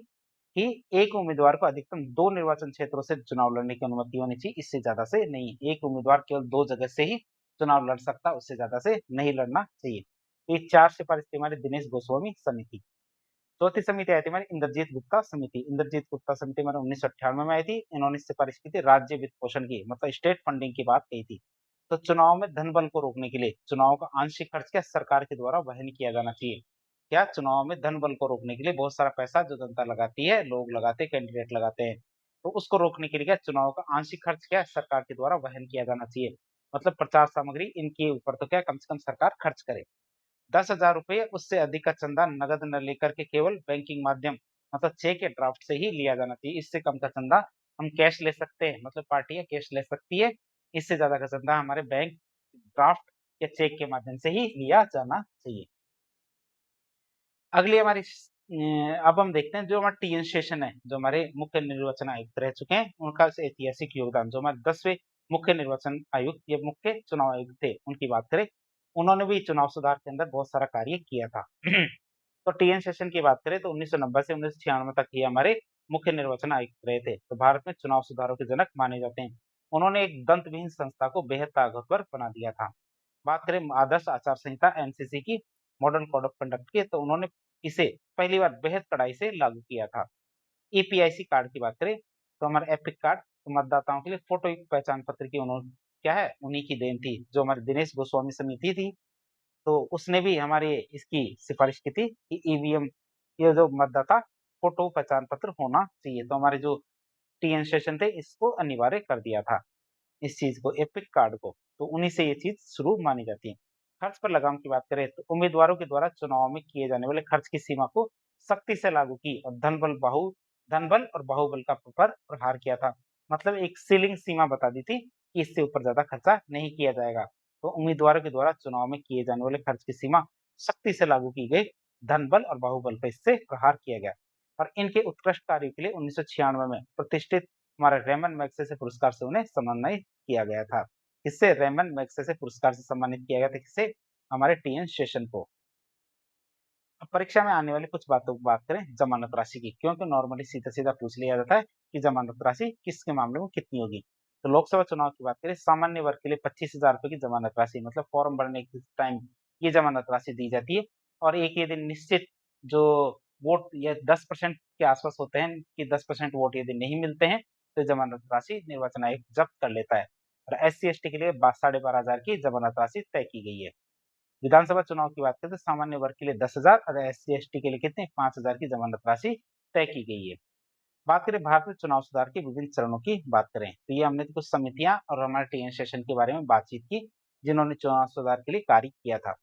कि एक उम्मीदवार को अधिकतम 2 निर्वाचन क्षेत्रों से चुनाव लड़ने की अनुमति होनी चाहिए, इससे ज्यादा से नहीं। एक उम्मीदवार केवल 2 जगह से ही चुनाव लड़ सकता है, उससे ज्यादा से नहीं लड़ना चाहिए। ये 4 सिफारिश थी हमारे दिनेश गोस्वामी समिति। चौथी समिति आई थी हमारी इंद्रजीत गुप्ता समिति। इंद्रजीत गुप्ता समिति हमारे 1998 में आई थी। इन्होंने सिफारिश की थी राज्य वित्त पोषण की, मतलब स्टेट फंडिंग की बात कही थी। तो चुनाव में धन बल को रोकने के लिए चुनाव का आंशिक खर्च क्या सरकार के द्वारा वहन किया जाना चाहिए। क्या चुनाव में धन बल को रोकने के लिए बहुत सारा पैसा जो जनता लगाती है, लोग लगाते हैं, कैंडिडेट लगाते हैं, तो उसको रोकने के लिए क्या चुनाव का आंशिक खर्च क्या सरकार के द्वारा वहन किया जाना चाहिए। मतलब प्रचार सामग्री इनके ऊपर तो क्या कम से कम सरकार खर्च करे। 10,000 रुपये उससे अधिक का चंदा नगद न लेकर के केवल बैंकिंग माध्यम मतलब चेक या ड्राफ्ट से ही लिया जाना चाहिए। इससे कम का चंदा हम कैश ले सकते हैं, मतलब पार्टियां कैश ले सकती है। इससे ज्यादा का चंदा हमारे बैंक ड्राफ्ट या चेक के माध्यम से ही लिया जाना चाहिए। अगली हमारी अब हम देखते हैं जो हमारा टीएन शेषन है, जो हमारे मुख्य निर्वाचन आयुक्त रह चुके हैं, उनका ऐतिहासिक योगदान। जो हमारे 10वें मुख्य निर्वाचन आयुक्त या मुख्य चुनाव आयुक्त थे, उनकी बात करें, उन्होंने भी चुनाव सुधार के अंदर बहुत सारा कार्य किया था। तो टीएन शेषन की बात करें तो 1990 से 1996 तक ये हमारे मुख्य निर्वाचन आयुक्त रहे थे। तो भारत में चुनाव सुधारों के जनक माने जाते हैं। उन्होंने एक दंत विहीन संस्था को बेहद ताकतवर बना दिया था। बात करें आदर्श आचार संहिता एमसीसी की, मॉडर्न कोड ऑफ कंडक्ट की, तो उन्होंने इसे पहली बार बेहद कड़ाई से लागू किया था। ईपीआईसी कार्ड की बात करें तो हमारे एपिक कार्ड तो मतदाताओं के लिए फोटो युक्त पहचान पत्र की उन्होंने क्या है उन्हीं की देन थी। जो हमारे दिनेश गोस्वामी समिति थी, तो उसने भी हमारे इसकी सिफारिश की थी कि ईवीएम ये जो मतदाता फोटो पहचान पत्र होना चाहिए। तो हमारे जो टीएन शेषन थे इसको अनिवार्य कर दिया था, इस चीज को एपिक कार्ड को। तो उन्हीं से ये चीज शुरू मानी जाती है। खर्च पर लगाम की बात करें तो उम्मीदवारों के द्वारा चुनाव में किए जाने वाले खर्च की सीमा को सख्ती से लागू की और धन बल और बाहुबल का पर प्रहार किया था। मतलब एक सीलिंग सीमा बता दी थी कि इससे ऊपर ज्यादा खर्चा नहीं किया जाएगा। तो उम्मीदवारों के द्वारा चुनाव में किए जाने वाले खर्च की सीमा सख्ती से लागू की गई। धन बल और बाहुबल पर इससे प्रहार किया गया। और इनके उत्कृष्ट कार्य के लिए 1996 में प्रतिष्ठित हमारे रेमन मैग्सेसे पुरस्कार से उन्हें सम्मानित किया गया था। किससे? रेमन मैग्सेसे पुरस्कार से सम्मानित किया गया था। किससे? हमारे टीएन शेषन को। अब परीक्षा में आने वाली कुछ बातों की बात करें जमानत राशि की, क्योंकि नॉर्मली सीधा सीधा पूछ लिया जाता है कि जमानत राशि किसके मामले में कितनी होगी। तो लोकसभा चुनाव की बात करें, सामान्य वर्ग के लिए 25,000 रुपए की जमानत राशि मतलब फॉर्म भरने के टाइम ये जमानत राशि दी जाती है। और एक ये दिन निश्चित जो वोट या 10% के आसपास होते हैं कि 10% वोट यदि नहीं मिलते हैं तो जमानत राशि निर्वाचन आयोग जब्त कर लेता है। और SC ST के लिए 12,500 की जमानत राशि तय की गई है। विधानसभा चुनाव की बात करें तो सामान्य वर्ग के लिए 10,000 और SC ST के लिए कितने 5,000 की जमानत राशि तय की गई है। बात करें भारत में चुनाव सुधार के विभिन्न चरणों की बात करें तो ये हमने कुछ समितियां और हमारे टीएन सेशन के बारे में बातचीत की जिन्होंने चुनाव सुधार के लिए कार्य किया था।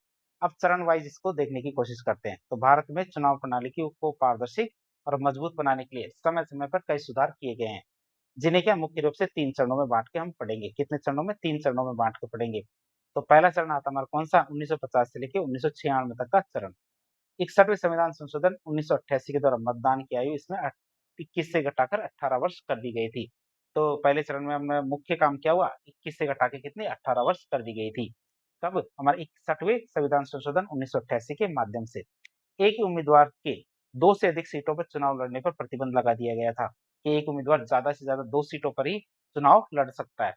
अब चरण वाइज इसको देखने की कोशिश करते हैं। तो भारत में चुनाव प्रणाली को पारदर्शी और मजबूत बनाने के लिए समय समय पर कई सुधार किए गए हैं, जिन्हें क्या मुख्य रूप से 3 चरणों में बांट के हम पढ़ेंगे। कितने चरणों में? 3 चरणों में बांट के पढ़ेंगे। तो पहला चरण आता हमारा कौन सा? 1950 से लेकर 1996 तक का चरण। 61वें संविधान संशोधन 1988 के द्वारा मतदान की आयु इसमें 21 से घटाकर 18 वर्ष कर दी गई थी। तो पहले चरण में हमें मुख्य काम क्या हुआ, 21 से घटा के कितने 18 वर्ष कर दी गई थी। कब? हमारे 61वें संविधान संशोधन 1988 के माध्यम से। एक ही उम्मीदवार के 2 से अधिक सीटों पर चुनाव लड़ने पर प्रतिबंध लगा दिया गया था कि एक उम्मीदवार ज्यादा से ज्यादा 2 सीटों पर ही चुनाव लड़ सकता है।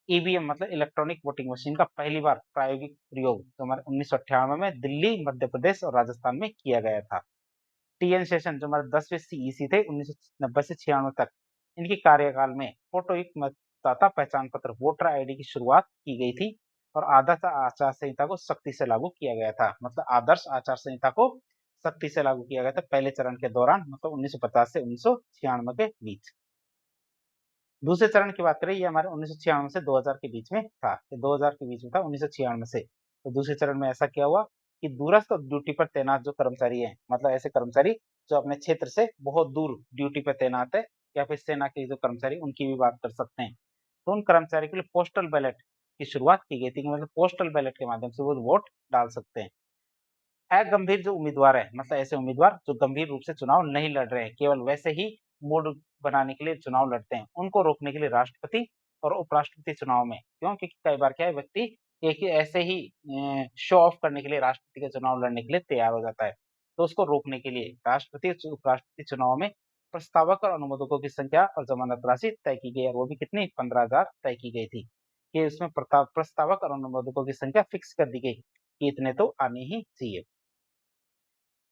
ईवीएम मतलब इलेक्ट्रॉनिक वोटिंग मशीन का पहली बार प्रायोगिक प्रयोग तो हमारे 1998 में दिल्ली, मध्य प्रदेश और राजस्थान में किया गया था। टीएन शेषन जो हमारे 10वें सीईसी थे 1990 से 96 तक, इनके कार्यकाल में फोटोयुक्त मतदाता पहचान पत्र वोटर आईडी की शुरुआत की गई थी और आदर्श आचार संहिता को सख्ती से लागू किया गया था। मतलब आदर्श आचार संहिता को सख्ती से लागू किया गया था पहले चरण के दौरान, मतलब 1950 से 1996 के बीच। दूसरे चरण की बात करें, ये हमारे 1996 से 2000 के बीच में था। ये 2000 के बीच में था, 1996 से। तो दूसरे चरण में ऐसा क्या हुआ कि दूरस्थ ड्यूटी पर तैनात जो कर्मचारी हैं, मतलब ऐसे कर्मचारी जो अपने क्षेत्र से बहुत दूर ड्यूटी पर तैनात है, या फिर सेना के जो कर्मचारी, उनकी भी बात कर सकते हैं। तो उन कर्मचारी के लिए पोस्टल बैलेट की शुरुआत की गई थी कि मतलब पोस्टल बैलेट के माध्यम से वो वोट डाल सकते हैं। अगंभीर जो उम्मीदवार है, मतलब ऐसे उम्मीदवार जो गंभीर रूप से चुनाव नहीं लड़ रहे हैं, केवल वैसे ही मूड बनाने के लिए चुनाव लड़ते हैं, उनको रोकने के लिए राष्ट्रपति और उपराष्ट्रपति चुनाव में, क्यों? क्योंकि कई बार क्या है, व्यक्ति एक ही ऐसे ही शो ऑफ करने के लिए राष्ट्रपति के चुनाव लड़ने के लिए तैयार हो जाता है। तो उसको रोकने के लिए राष्ट्रपति और उपराष्ट्रपति चुनाव में प्रस्तावक और अनुमोदकों की संख्या और जमानत राशि तय की गई है, और वो भी कितनी 15,000 तय की गई थी कि उसमें प्रस्तावक और अनुमोदकों की संख्या फिक्स कर दी गई कि इतने तो आने ही चाहिए।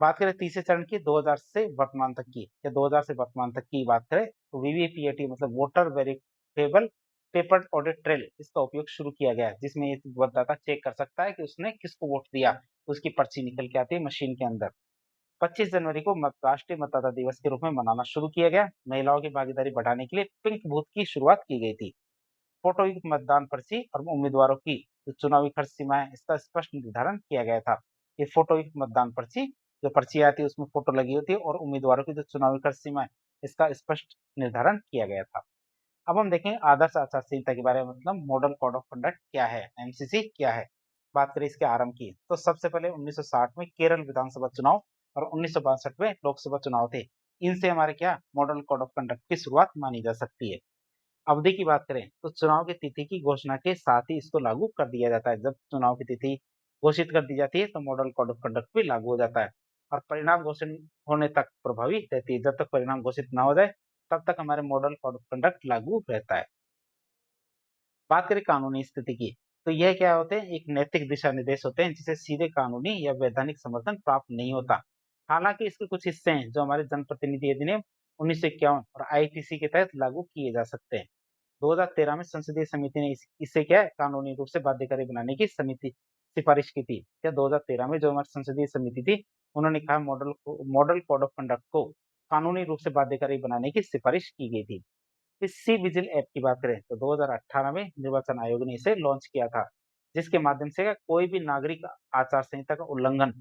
बात करें तीसरे चरण की 2000 से वर्तमान तक की, या 2000 से वर्तमान तक की बात करें, तो वीवीपीएटी मतलब वोटर वेरिफिकेबल पेपर ऑडिट ट्रेल, इसका उपयोग शुरू किया गया है, जिसमें ये मतदाता चेक कर सकता है कि उसने किसको वोट दिया। उसकी पर्ची निकल के आती है मशीन के अंदर। 25 जनवरी को राष्ट्रीय मतदाता दिवस के रूप में मनाना शुरू किया गया। महिलाओं की भागीदारी बढ़ाने के लिए पिंक बूथ की शुरुआत की गई थी। फोटोयुक्त मतदान पर्ची और उम्मीदवारों की जो चुनावी खर्च सीमा है, इसका स्पष्ट निर्धारण किया गया था। ये फोटोयुक्त मतदान पर्ची, जो पर्ची आती है उसमें फोटो लगी होती है, और उम्मीदवारों की जो चुनावी खर्च सीमा है, इसका स्पष्ट निर्धारण किया गया था। अब हम देखें आदर्श आचार संहिता के बारे में, मतलब मॉडल कोड ऑफ कंडक्ट क्या है, एमसीसी क्या है। बात करें इसके आरंभ की, तो सबसे पहले 1960 में केरल विधानसभा चुनाव और 1962 में लोकसभा चुनाव थे। इनसे हमारे क्या मॉडल कोड ऑफ कंडक्ट की शुरुआत मानी जा सकती है। अवधि की बात करें तो चुनाव की तिथि की घोषणा के साथ ही इसको लागू कर दिया जाता है। जब चुनाव की तिथि घोषित कर दी जाती है तो मॉडल कोड ऑफ कंडक्ट भी लागू हो जाता है, और परिणाम घोषित होने तक प्रभावी रहती है। जब तक परिणाम घोषित ना हो जाए तब तक हमारे मॉडल कोड ऑफ कंडक्ट लागू रहता है। बात करें कानूनी स्थिति की, तो यह क्या होते हैं, एक नैतिक दिशा निर्देश होते हैं जिसे सीधे कानूनी या वैधानिक समर्थन प्राप्त नहीं होता। हालांकि इसके कुछ हिस्से हैं जो हमारे जनप्रतिनिधि अधिनियम 1951 और आईपीसी के तहत लागू किए जा सकते हैं। 2013 में संसदीय समिति ने इसे क्या है कानूनी रूप से बाध्यकारी बनाने की समिति सिफारिश की थी। क्या 2013 में जो हमारी संसदीय समिति थी, उन्होंने कहा मॉडल कोड ऑफ कंडक्ट को कानूनी रूप से बाध्यकारी बनाने की सिफारिश की गई थी। इस सी विजिल ऐप की बात करें तो 2018 में निर्वाचन आयोग ने इसे लॉन्च किया था, जिसके माध्यम से कोई भी नागरिक आचार संहिता का उल्लंघन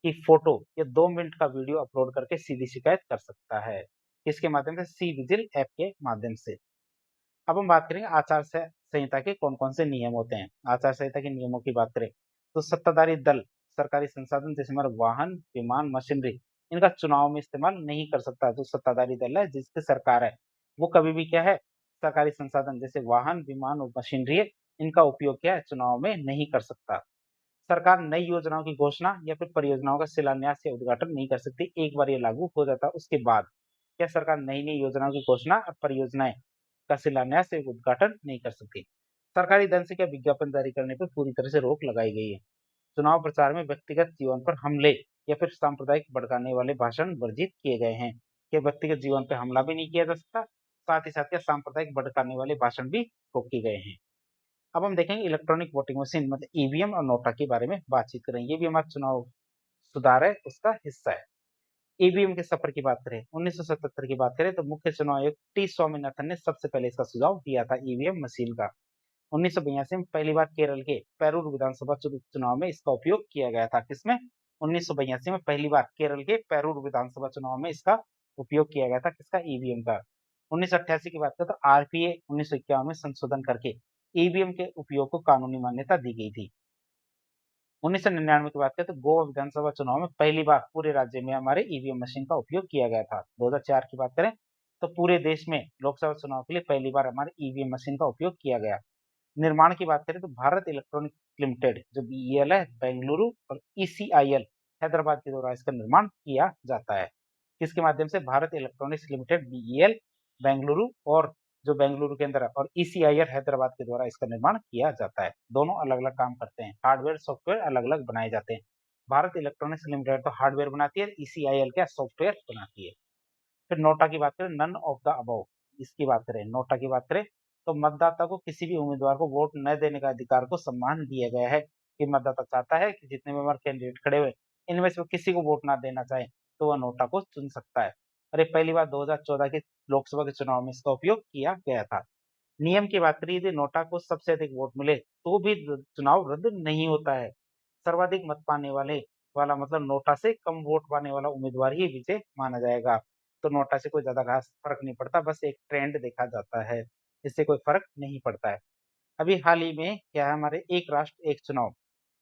की फोटो या 2 मिनट का वीडियो अपलोड करके सीधी शिकायत कर सकता है। इसके माध्यम से सी विजिल ऐप के माध्यम से। अब हम बात करेंगे आचार संहिता के कौन-कौन से नियम होते हैं। आचार संहिता के नियमों की बात करें तो सत्ताधारी दल सरकारी संसाधन जैसे हमारे वाहन, विमान, मशीनरी, इनका चुनाव में इस्तेमाल नहीं कर सकता। जो सत्ताधारी दल है, जिसकी सरकार है, वो कभी भी क्या है सरकारी संसाधन जैसे वाहन, विमान और मशीनरी है, इनका उपयोग क्या है चुनाव में नहीं कर सकता। सरकार नई योजनाओं की घोषणा या फिर परियोजनाओं का शिलान्यास या उद्घाटन नहीं कर सकती। एक बार ये लागू हो जाता है उसके बाद क्या सरकार नई नई योजनाओं की घोषणा और परियोजनाएं का शिलान्यास या उद्घाटन नहीं कर सकती। सरकारी धन से क्या विज्ञापन जारी करने पर पूरी तरह से रोक लगाई गई है। चुनाव प्रचार में व्यक्तिगत जीवन पर हमले या फिर सांप्रदायिक भड़काने वाले भाषण वर्जित किए गए हैं। कि व्यक्तिगत जीवन पर हमला भी नहीं किया जा सकता, साथ ही साथ क्या सांप्रदायिक भड़काने वाले भाषण भी रोके गए हैं। अब हम देखेंगे इलेक्ट्रॉनिक वोटिंग मशीन मतलब ईवीएम और नोटा के बारे में बातचीत करेंगे। ये भी हमारा चुनाव सुधार है, उसका हिस्सा है। ईवीएम के सफर की बात करें 1977 की बात करें तो मुख्य चुनाव आयुक्त टी स्वामीनाथन ने सबसे पहले इसका सुझाव दिया था ईवीएम मशीन का। 1982 में पहली बार केरल के पैरूर विधानसभा चुनाव में इसका उपयोग किया गया था। किसमें? 1982 में पहली बार केरल के पैरूर विधानसभा चुनाव में इसका उपयोग किया गया था। किसका? ईवीएम का। 1988 की बात करें तो आरपीए 1951 में संशोधन करके ईवीएम के उपयोग को कानूनी मान्यता दी गई थी। 1999 की बात करें तो गोवा विधानसभा चुनाव में पहली बार पूरे राज्य में हमारे ईवीएम मशीन का उपयोग किया गया था। 2004 की बात करें तो पूरे देश में लोकसभा चुनाव के लिए पहली बार हमारे ईवीएम मशीन का उपयोग किया गया। निर्माण की बात करें तो भारत इलेक्ट्रॉनिक्स लिमिटेड जो बीईएल है बेंगलुरु और ईसीआईएल हैदराबाद के द्वारा इसका निर्माण किया जाता है। इसके माध्यम से Bharat electronics limited BEL Bengaluru और जो बेंगलुरु के अंदर है और ईसीआईएल हैदराबाद के द्वारा इसका निर्माण किया जाता है। दोनों अलग-अलग काम करते हैं। हार्डवेयर सॉफ्टवेयर अलग-अलग बनाए जाते हैं। भारत इलेक्ट्रॉनिक्स लिमिटेड तो हार्डवेयर बनाती है, ईसीआईएल क्या सॉफ्टवेयर बनाती है। फिर नोटा की बात करें, नन ऑफ द अबव इसकी बात करें, नोटा की बात करें तो मतदाता को किसी भी उम्मीदवार को वोट न देने का अधिकार को सम्मान दिया गया है कि मतदाता चाहता है कि जितने भी हमारे कैंडिडेट खड़े हुए इनमें से वो किसी को वोट ना देना चाहे तो वह नोटा को चुन सकता है। और ये पहली बार 2014 के लोकसभा के चुनाव में इसका उपयोग किया गया था। नियम की बात करिए यदि नोटा को सबसे अधिक वोट मिले तो भी चुनाव रद्द नहीं होता है। सर्वाधिक मत पाने वाले वाला मतलब नोटा से कम वोट पाने वाला उम्मीदवार ही विजय माना जाएगा। तो नोटा से कोई ज्यादा खास फर्क नहीं पड़ता, बस एक ट्रेंड देखा जाता है, इससे कोई फर्क नहीं पड़ता है। अभी हाल ही में क्या है हमारे एक राष्ट्र एक चुनाव,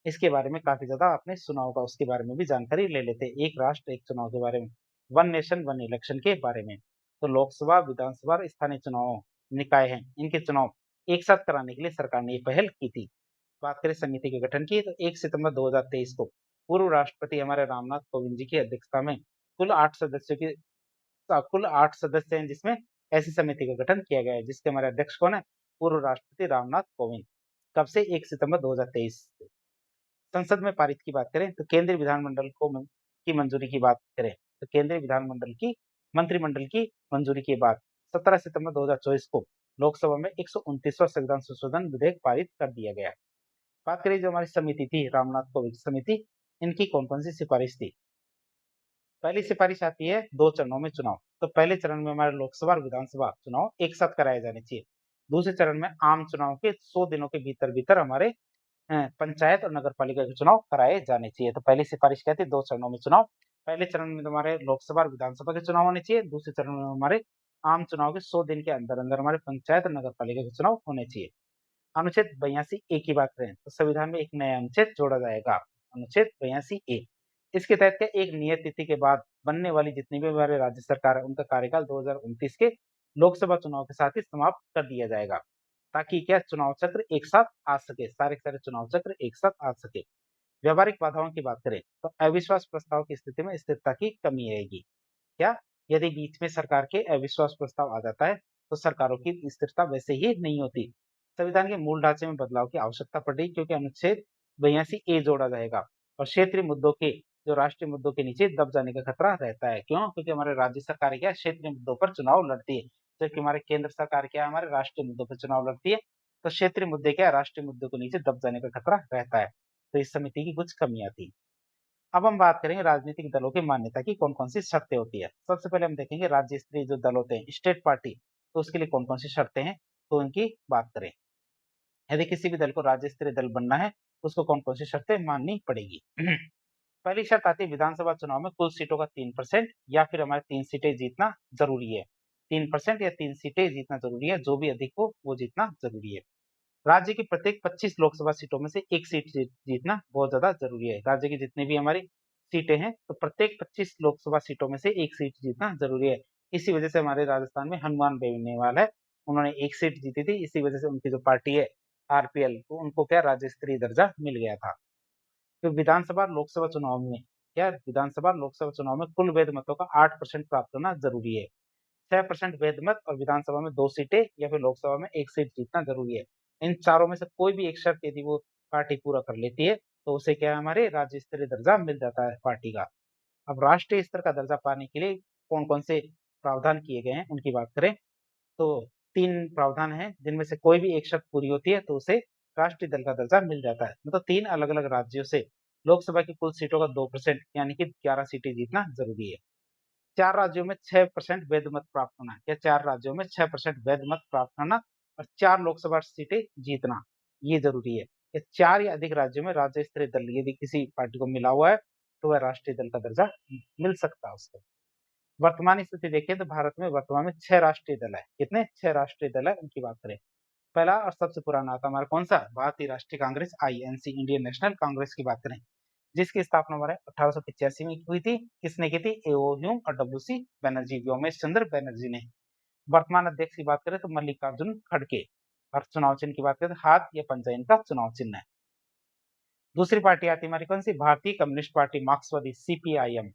इसके बारे में काफी ज्यादा आपने सुना होगा, उसके बारे में भी जानकारी ले लेते हैं। एक राष्ट्र एक चुनाव के बारे में, वन नेशन वन इलेक्शन के बारे में। तो लोकसभा विधानसभा और स्थानीय चुनाव निकाय हैं इनके चुनाव एक साथ कराने के लिए सरकार ने ये पहल की थी। बात करें समिति के गठन की तो 1 सितंबर 2023 को पूर्व राष्ट्रपति हमारे रामनाथ कोविंद जी की अध्यक्षता में कुल 8 सदस्य हैं जिसमें ऐसी समिति का गठन किया गया है जिसके हमारे अध्यक्ष कौन है, पूर्व राष्ट्रपति रामनाथ कोविंद। कब से? 1 सितंबर 2023 से। संसद में पारित की बात करें तो केंद्रीय विधानमंडल की मंजूरी की बात करें तो केंद्रीय विधानमंडल की मंत्रिमंडल की मंजूरी के बाद 17 सितंबर 2024 को लोकसभा में 129वां संविधान संशोधन विधेयक पारित कर दिया गया। बात करें जो हमारी समिति थी रामनाथ कोविंद समिति, इनकी कौन कौन सी सिफारिश थी। पहली सिफारिश आती है 2 चरणों में चुनाव। तो पहले चरण में हमारे लोकसभा और विधानसभा चुनाव एक साथ कराए जाने चाहिए। दूसरे चरण में आम चुनाव के 100 दिनों के भीतर हमारे पंचायत और नगर पालिका के चुनाव कराए जाने चाहिए। तो पहली सिफारिश क्या थी, 2 चरणों में चुनाव। पहले चरण में हमारे लोकसभा और विधानसभा के चुनाव होने चाहिए। दूसरे चरण में हमारे आम चुनाव के 100 दिन के अंदर हमारे पंचायत और नगर पालिका के चुनाव होने चाहिए। अनुच्छेद 82 ए की बात करें तो संविधान में एक नया अनुच्छेद जोड़ा जाएगा, अनुच्छेद 82 ए। इसके तहत क्या एक नियत तिथि के बाद बनने वाली जितनी भी हमारे राज्य सरकार है उनका कार्यकाल 2029 के लोकसभा चुनाव के साथ ही समाप्त कर दिया जाएगा, ताकि क्या चुनाव चक्र एक साथ आ सके, सारे के सारे चुनाव चक्र एक साथ आ सके। व्यावहारिक बाधाओं की बात करें तो अविश्वास प्रस्ताव की स्थिति में स्थिरता की कमी आएगी। क्या? यदि बीच में सरकार के अविश्वास प्रस्ताव आ जाता है तो सरकारों की स्थिरता वैसे ही नहीं होती। संविधान के मूल ढांचे में बदलाव की आवश्यकता पड़ रही क्योंकि अनुच्छेद 82 ए जोड़ा जाएगा और क्षेत्रीय मुद्दों के जो राष्ट्रीय मुद्दों के नीचे दब जाने का खतरा रहता है। क्यों? क्योंकि हमारे राज्य सरकार क्या क्षेत्रीय मुद्दों पर चुनाव लड़ती है, जबकि हमारे केंद्र सरकार क्या हमारे राष्ट्रीय मुद्दों पर चुनाव लड़ती है। तो क्षेत्रीय मुद्दे क्या राष्ट्रीय मुद्दों के नीचे दब जाने का खतरा रहता है। तो इस समिति की कुछ कमियां थी। अब हम बात करेंगे राजनीतिक दलों की मान्यता की कौन कौन सी शर्तें होती है। सबसे पहले हम देखेंगे राज्य स्तरीय जो दल होते हैं स्टेट पार्टी, तो उसके लिए कौन कौन सी शर्तें हैं तो उनकी बात करें। यदि किसी भी दल को राज्य स्तरीय दल बनना है तो उसको कौन कौन सी शर्तें माननी पड़ेगी। पहली शर्त आती है विधानसभा चुनाव में कुल सीटों का 3% या फिर हमारे 3 सीटें जीतना जरूरी है। 3% या 3 सीटें जीतना जरूरी है, जो भी अधिक हो वो जीतना जरूरी है। राज्य की प्रत्येक 25 लोकसभा सीटों में से एक सीट जीतना बहुत ज्यादा जरूरी है। राज्य की जितनी भी हमारी सीटें हैं तो प्रत्येक 25 लोकसभा सीटों में से एक सीट जीतना जरूरी है। इसी वजह से हमारे राजस्थान में हनुमान बेनीवाल है, उन्होंने एक सीट जीती थी, इसी वजह से उनकी जो पार्टी है आरपीएल तो उनको क्या राज्य स्तरीय दर्जा मिल गया था। तो विधानसभा लोकसभा चुनाव में क्या विधानसभा लोकसभा चुनाव में कुल वैध मतों का 8% प्राप्त करना जरूरी है। 6% वैध मत और विधानसभा में 2 सीटें या फिर लोकसभा में 1 सीट जीतना जरूरी है। इन चारों में से कोई भी एक शर्त यदि वो पार्टी पूरा कर लेती है तो उसे क्या हमारे राज्य स्तरीय दर्जा मिल जाता है पार्टी का। अब राष्ट्रीय स्तर का दर्जा पाने के लिए कौन कौन से प्रावधान किए गए हैं उनकी बात करें तो 3 प्रावधान हैं जिनमें से कोई भी एक शर्त पूरी होती है तो उसे राष्ट्रीय दल का दर्जा मिल जाता है। मतलब 3 अलग-अलग राज्यों से लोकसभा की कुल सीटों का 2% यानी कि 11 सीटें जीतना जरूरी है। 4 राज्यों में 6% वैध मत प्राप्त होना या 4 राज्यों में 6% वैध मत प्राप्त करना और 4 लोकसभा सीटें जीतना ये जरूरी है। ये 4 या अधिक राज्यों में राज्य स्तरीय दल यदि किसी पार्टी को मिला हुआ है तो वह राष्ट्रीय दल का दर्जा मिल सकता है उसको। वर्तमान स्थिति देखें तो भारत में वर्तमान में 6 राष्ट्रीय दल है। कितने? 6 राष्ट्रीय दल है, उनकी बात करें। पहला और सबसे पुराना आता हमारा कौन सा? भारतीय राष्ट्रीय Congress INC Indian national Congress की बात करें, जिसकी स्थापना हमारे 1885 में हुई थी। किसने की थी? एओ ह्यूम और डब्ल्यू सी बैनर्जी, व्योमेश चंद्र बैनर्जी ने। वर्तमान अध्यक्ष की बात करें तो मल्लिकार्जुन खड़गे, और चुनाव चिन्ह की बात करें तो हाथ या पंजा इनका चुनाव चिन्ह है। दूसरी पार्टी आती है हमारी कौन सी, भारतीय कम्युनिस्ट पार्टी मार्क्सवादी, सीपीआईएम।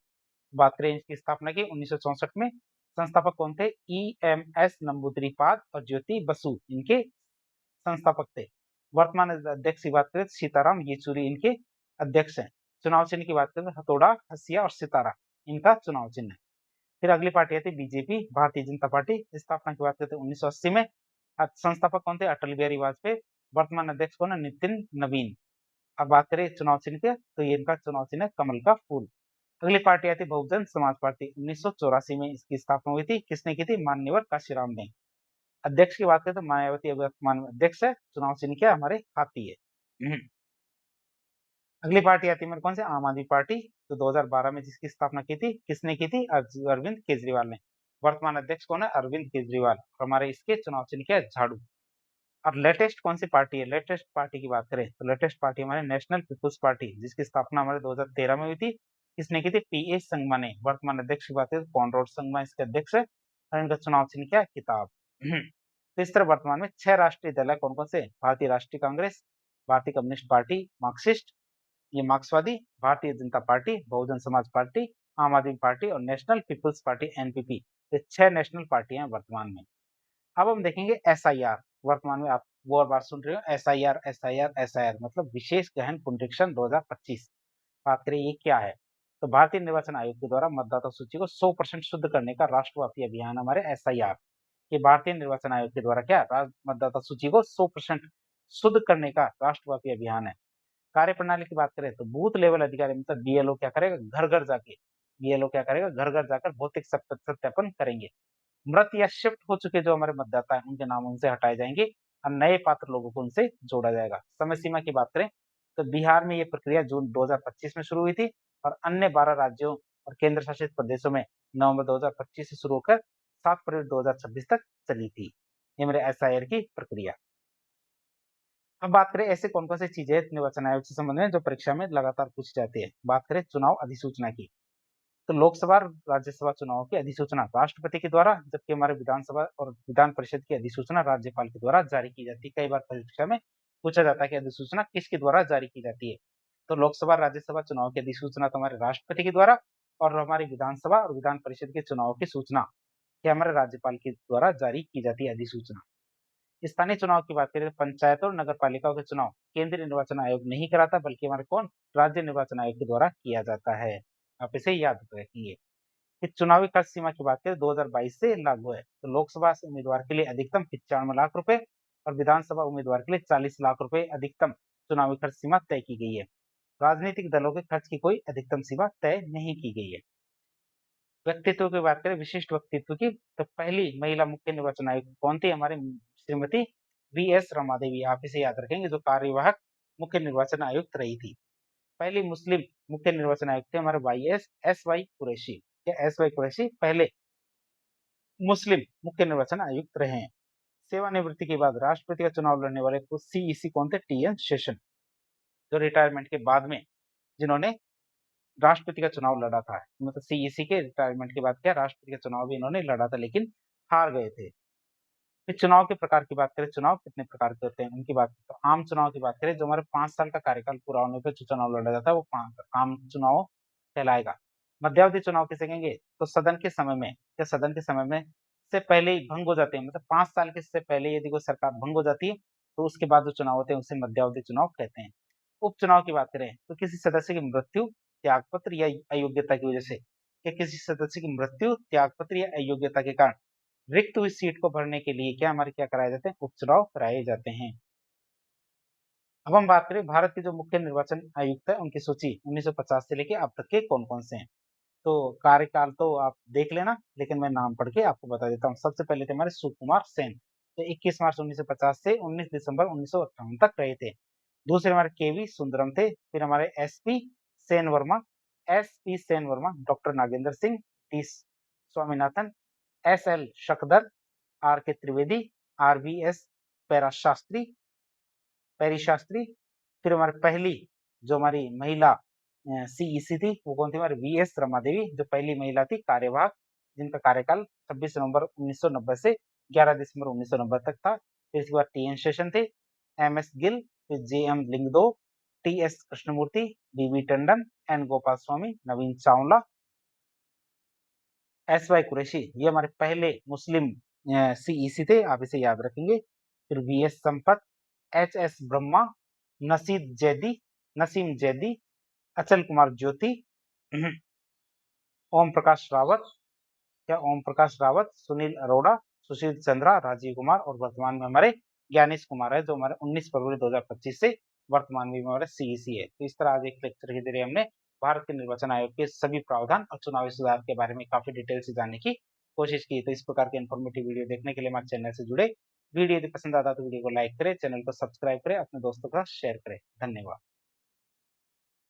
बात करें इसकी स्थापना की 1964 में। संस्थापक कौन थे, ईएमएस नंबूदिरीपाद और ज्योति बसु इनके संस्थापक थे। वर्तमान अध्यक्ष की बात करें तो सीताराम येचुरी इनके अध्यक्ष हैं। चुनाव चिन्ह की बात करें तो हथौड़ा, हसिया और सितारा इनका चुनाव चिन्ह है। फिर अगली पार्टी आती है बीजेपी, भारतीय जनता पार्टी। स्थापना की बात करते हैं 1980 में। संस्थापक कौन थे, अटल बिहारी वाजपेयी। वर्तमान अध्यक्ष कौन है, नितिन नवीन। अब बात करें चुनाव चिन्ह की तो ये इनका चुनाव चिन्ह है कमल का फूल। अगली पार्टी आती है बहुजन समाज पार्टी। 1984 में इसकी स्थापना हुई थी। किसने की थी, मान्यवर काशीराम ने। अध्यक्ष की बात करें तो मायावती वर्तमान में अध्यक्ष है। चुनाव चिन्ह क्या हमारे हाथी है। अगली पार्टी आती है मेरे कौन से, आम आदमी पार्टी। तो 2012 में जिसकी स्थापना की थी, किसने की थी, अरविंद केजरीवाल ने। वर्तमान अध्यक्ष कौन है, अरविंद केजरीवाल। और हमारे इसके चुनाव चिन्ह क्या है, झाड़ू। और लेटेस्ट कौन सी पार्टी है, लेटेस्ट पार्टी की बात करें तो लेटेस्ट पार्टी हमारे नेशनल पीपुल्स पार्टी, जिसकी स्थापना हमारे 2013 में हुई थी। किसने की थी, पीए संगमा ने। वर्तमान अध्यक्ष की बात करें तो कॉनराड संगमा इसके अध्यक्ष है। और इनका चुनाव चिन्ह क्या है, किताब। तो इस तरह वर्तमान में 6 राष्ट्रीय दल है। कौन कौन से, भारतीय राष्ट्रीय कांग्रेस, भारतीय कम्युनिस्ट पार्टी मार्क्सिस्ट, ये मार्क्सवादी, भारतीय जनता पार्टी, बहुजन समाज पार्टी, आम आदमी पार्टी और नेशनल पीपुल्स पार्टी एनपीपी। ये 6 नेशनल पार्टियां वर्तमान में। अब हम देखेंगे एसआईआर। वर्तमान में आप वो और बात सुन रहे हो, एसआईआर एसआईआर एसआईआर मतलब विशेष गहन पुनरीक्षण 2025। बात करें ये क्या है, तो भारतीय निर्वाचन आयोग के द्वारा मतदाता सूची को 100% शुद्ध करने का राष्ट्रव्यापी अभियान हमारे एसआईआर। ये भारतीय निर्वाचन आयोग के द्वारा क्या, मतदाता सूची को 100% शुद्ध करने का राष्ट्रव्यापी अभियान है। कार्यप्रणाली की बात करें तो बूथ लेवल अधिकारी मतलब बीएलओ क्या करेगा, घर घर जाके, बीएलओ क्या करेगा, घर घर जाकर भौतिक सत्यापन करेंगे। मृत या शिफ्ट हो चुके जो हमारे मतदाता हैं उनके नाम उनसे हटाए जाएंगे और नए पात्र लोगों को उनसे जोड़ा जाएगा। समय सीमा की बात करें तो बिहार में ये प्रक्रिया जून 2025 में शुरू हुई थी और अन्य 12 राज्यों और केंद्र शासित प्रदेशों में नवंबर 2025 से शुरू होकर 7 फरवरी 2026 तक चली थी। ये मेरे एसआईआर की प्रक्रिया। अब बात करें ऐसे कौन कौन सी चीजें निर्वाचन आयोग से संबंधित हैं जो परीक्षा में लगातार पूछी जाती है। बात करें चुनाव अधिसूचना की, तो लोकसभा और राज्यसभा चुनाव की अधिसूचना राष्ट्रपति के द्वारा, जबकि हमारे विधानसभा और विधान परिषद की अधिसूचना राज्यपाल के द्वारा जारी की जाती है। कई बार परीक्षा में पूछा जाता है कि अधिसूचना किसके द्वारा जारी की जाती है, तो लोकसभा राज्यसभा चुनाव की अधिसूचना तो हमारे राष्ट्रपति के द्वारा, और हमारी विधानसभा और विधान परिषद के चुनाव की सूचना ये हमारे राज्यपाल के द्वारा जारी की जाती है अधिसूचना। स्थानीय चुनाव की बात करें तो पंचायतों और नगर पालिकाओं के चुनाव केंद्रीय निर्वाचन आयोग नहीं कराता, बल्कि हमारे कौन, राज्य निर्वाचन आयोग के द्वारा किया जाता है। आप इसे याद रखिए। कि चुनावी खर्च सीमा की बात करें 2022 से लागू है, तो लोकसभा से उम्मीदवार के लिए अधिकतम 95 लाख रुपए और विधानसभा उम्मीदवार के लिए 40 लाख रुपए अधिकतम चुनावी खर्च सीमा तय की गई है। राजनीतिक दलों के खर्च की कोई अधिकतम सीमा तय नहीं की गई है। व्यक्तित्व की बात करें, विशिष्ट व्यक्तित्व की, तो पहली महिला मुख्य निर्वाचन आयुक्त कौन थी, हमारे श्रीमती वी.एस. रमा देवी। आप इसे याद रखेंगे, जो कार्यवाहक मुख्य निर्वाचन आयुक्त रही थी। पहली मुस्लिम मुख्य निर्वाचन आयुक्त थे हमारे S Y Qureshi. S Y Qureshi पहले मुस्लिम मुख्य निर्वाचन आयुक्त रहे हैं। सेवानिवृत्ति के बाद राष्ट्रपति का चुनाव लड़ने वाले तो सीईसी कौन थे, टी.एन. शेषन, जो रिटायरमेंट के बाद में जिन्होंने राष्ट्रपति का चुनाव लड़ा था। मतलब सीईसी के रिटायरमेंट के बाद क्या राष्ट्रपति का चुनाव भी इन्होंने लड़ा था, लेकिन हार गए थे। फिर चुनाव के प्रकार की बात करें, चुनाव कितने प्रकार के होते हैं उनकी बात करें तो आम चुनाव की बात करें, जो हमारे 5 साल का कार्यकाल पूरा होने पर जो चुनाव लड़ा जाता है वो आम चुनाव कहलाएगा। मध्यावधि चुनाव किसे कहेंगे, तो सदन के समय में, या सदन के समय में से पहले ही भंग हो जाते हैं, मतलब 5 साल के से पहले यदि कोई सरकार भंग हो जाती है तो उसके बाद जो चुनाव होते हैं उसे मध्यावधि चुनाव कहते हैं। उपचुनाव की बात करें तो किसी सदस्य की मृत्यु, त्यागपत्र या अयोग्यता की वजह से, या किसी सदस्य की मृत्यु, त्यागपत्र या अयोग्यता के कारण रिक्त हुई सीट को भरने के लिए क्या हमारे क्या कराए जाते हैं, उपचुनाव कराए जाते हैं। अब हम बात करें भारत के जो मुख्य निर्वाचन आयुक्त है उनकी सूची 1950 से लेके अब तक के कौन कौन से हैं। तो कार्यकाल तो आप देख लेना, लेकिन मैं नाम पढ़ के आपको बता देता हूँ। सबसे पहले थे हमारे सुकुमार सेन, जो 21 मार्च 1950 से 19 दिसंबर 1958 तक रहे थे। दूसरे हमारे केवी सुंदरम थे। फिर हमारे S P Sen Verma, doctor Nagendra Singh, T Swaminathan, S L. Shakdhar, R K. Trivedi, R B S. पैराशास्त्री पेरी शास्त्री। फिर हमारी पहली जो हमारी महिला सीईसी थी वो कौन थी, हमारी वी.एस. रमा देवी, जो पहली महिला थी कार्यवाहक जिनका कार्यकाल 26 नवंबर 1990 से 11 दिसंबर 1990 तक था। फिर इसके बाद टी एन शेषन थे, एम एस गिल, फिर J M Lyngdoh, T S Krishnamurthy, D V Tandon, N Gopalaswami, Naveen Chawla, S Y Quraishi, ये हमारे पहले मुस्लिम सीईसी थे, आप इसे याद रखेंगे। फिर V S Sampath, H S Brahma, Nasim Zaidi, Achal Kumar ज्योति, ओम प्रकाश रावत, सुनील अरोड़ा, सुशील चंद्रा, राजीव कुमार और वर्तमान में हमारे ज्ञानेश कुमार है, जो हमारे 19 फरवरी 2025 से वर्तमान में हमारे सीईसी है। तो इस तरह आज एक लेक्चर के जरिए हमने भारत के निर्वाचन आयोग के सभी प्रावधान और चुनावी सुधार के बारे में काफी डिटेल से जानने की कोशिश की। तो इस प्रकार के इन्फॉर्मेटिव वीडियो देखने के लिए हमारे चैनल से जुड़े। वीडियो यदि पसंद आता तो वीडियो को लाइक करें, चैनल को सब्सक्राइब करें, अपने दोस्तों के साथ शेयर करें। धन्यवाद।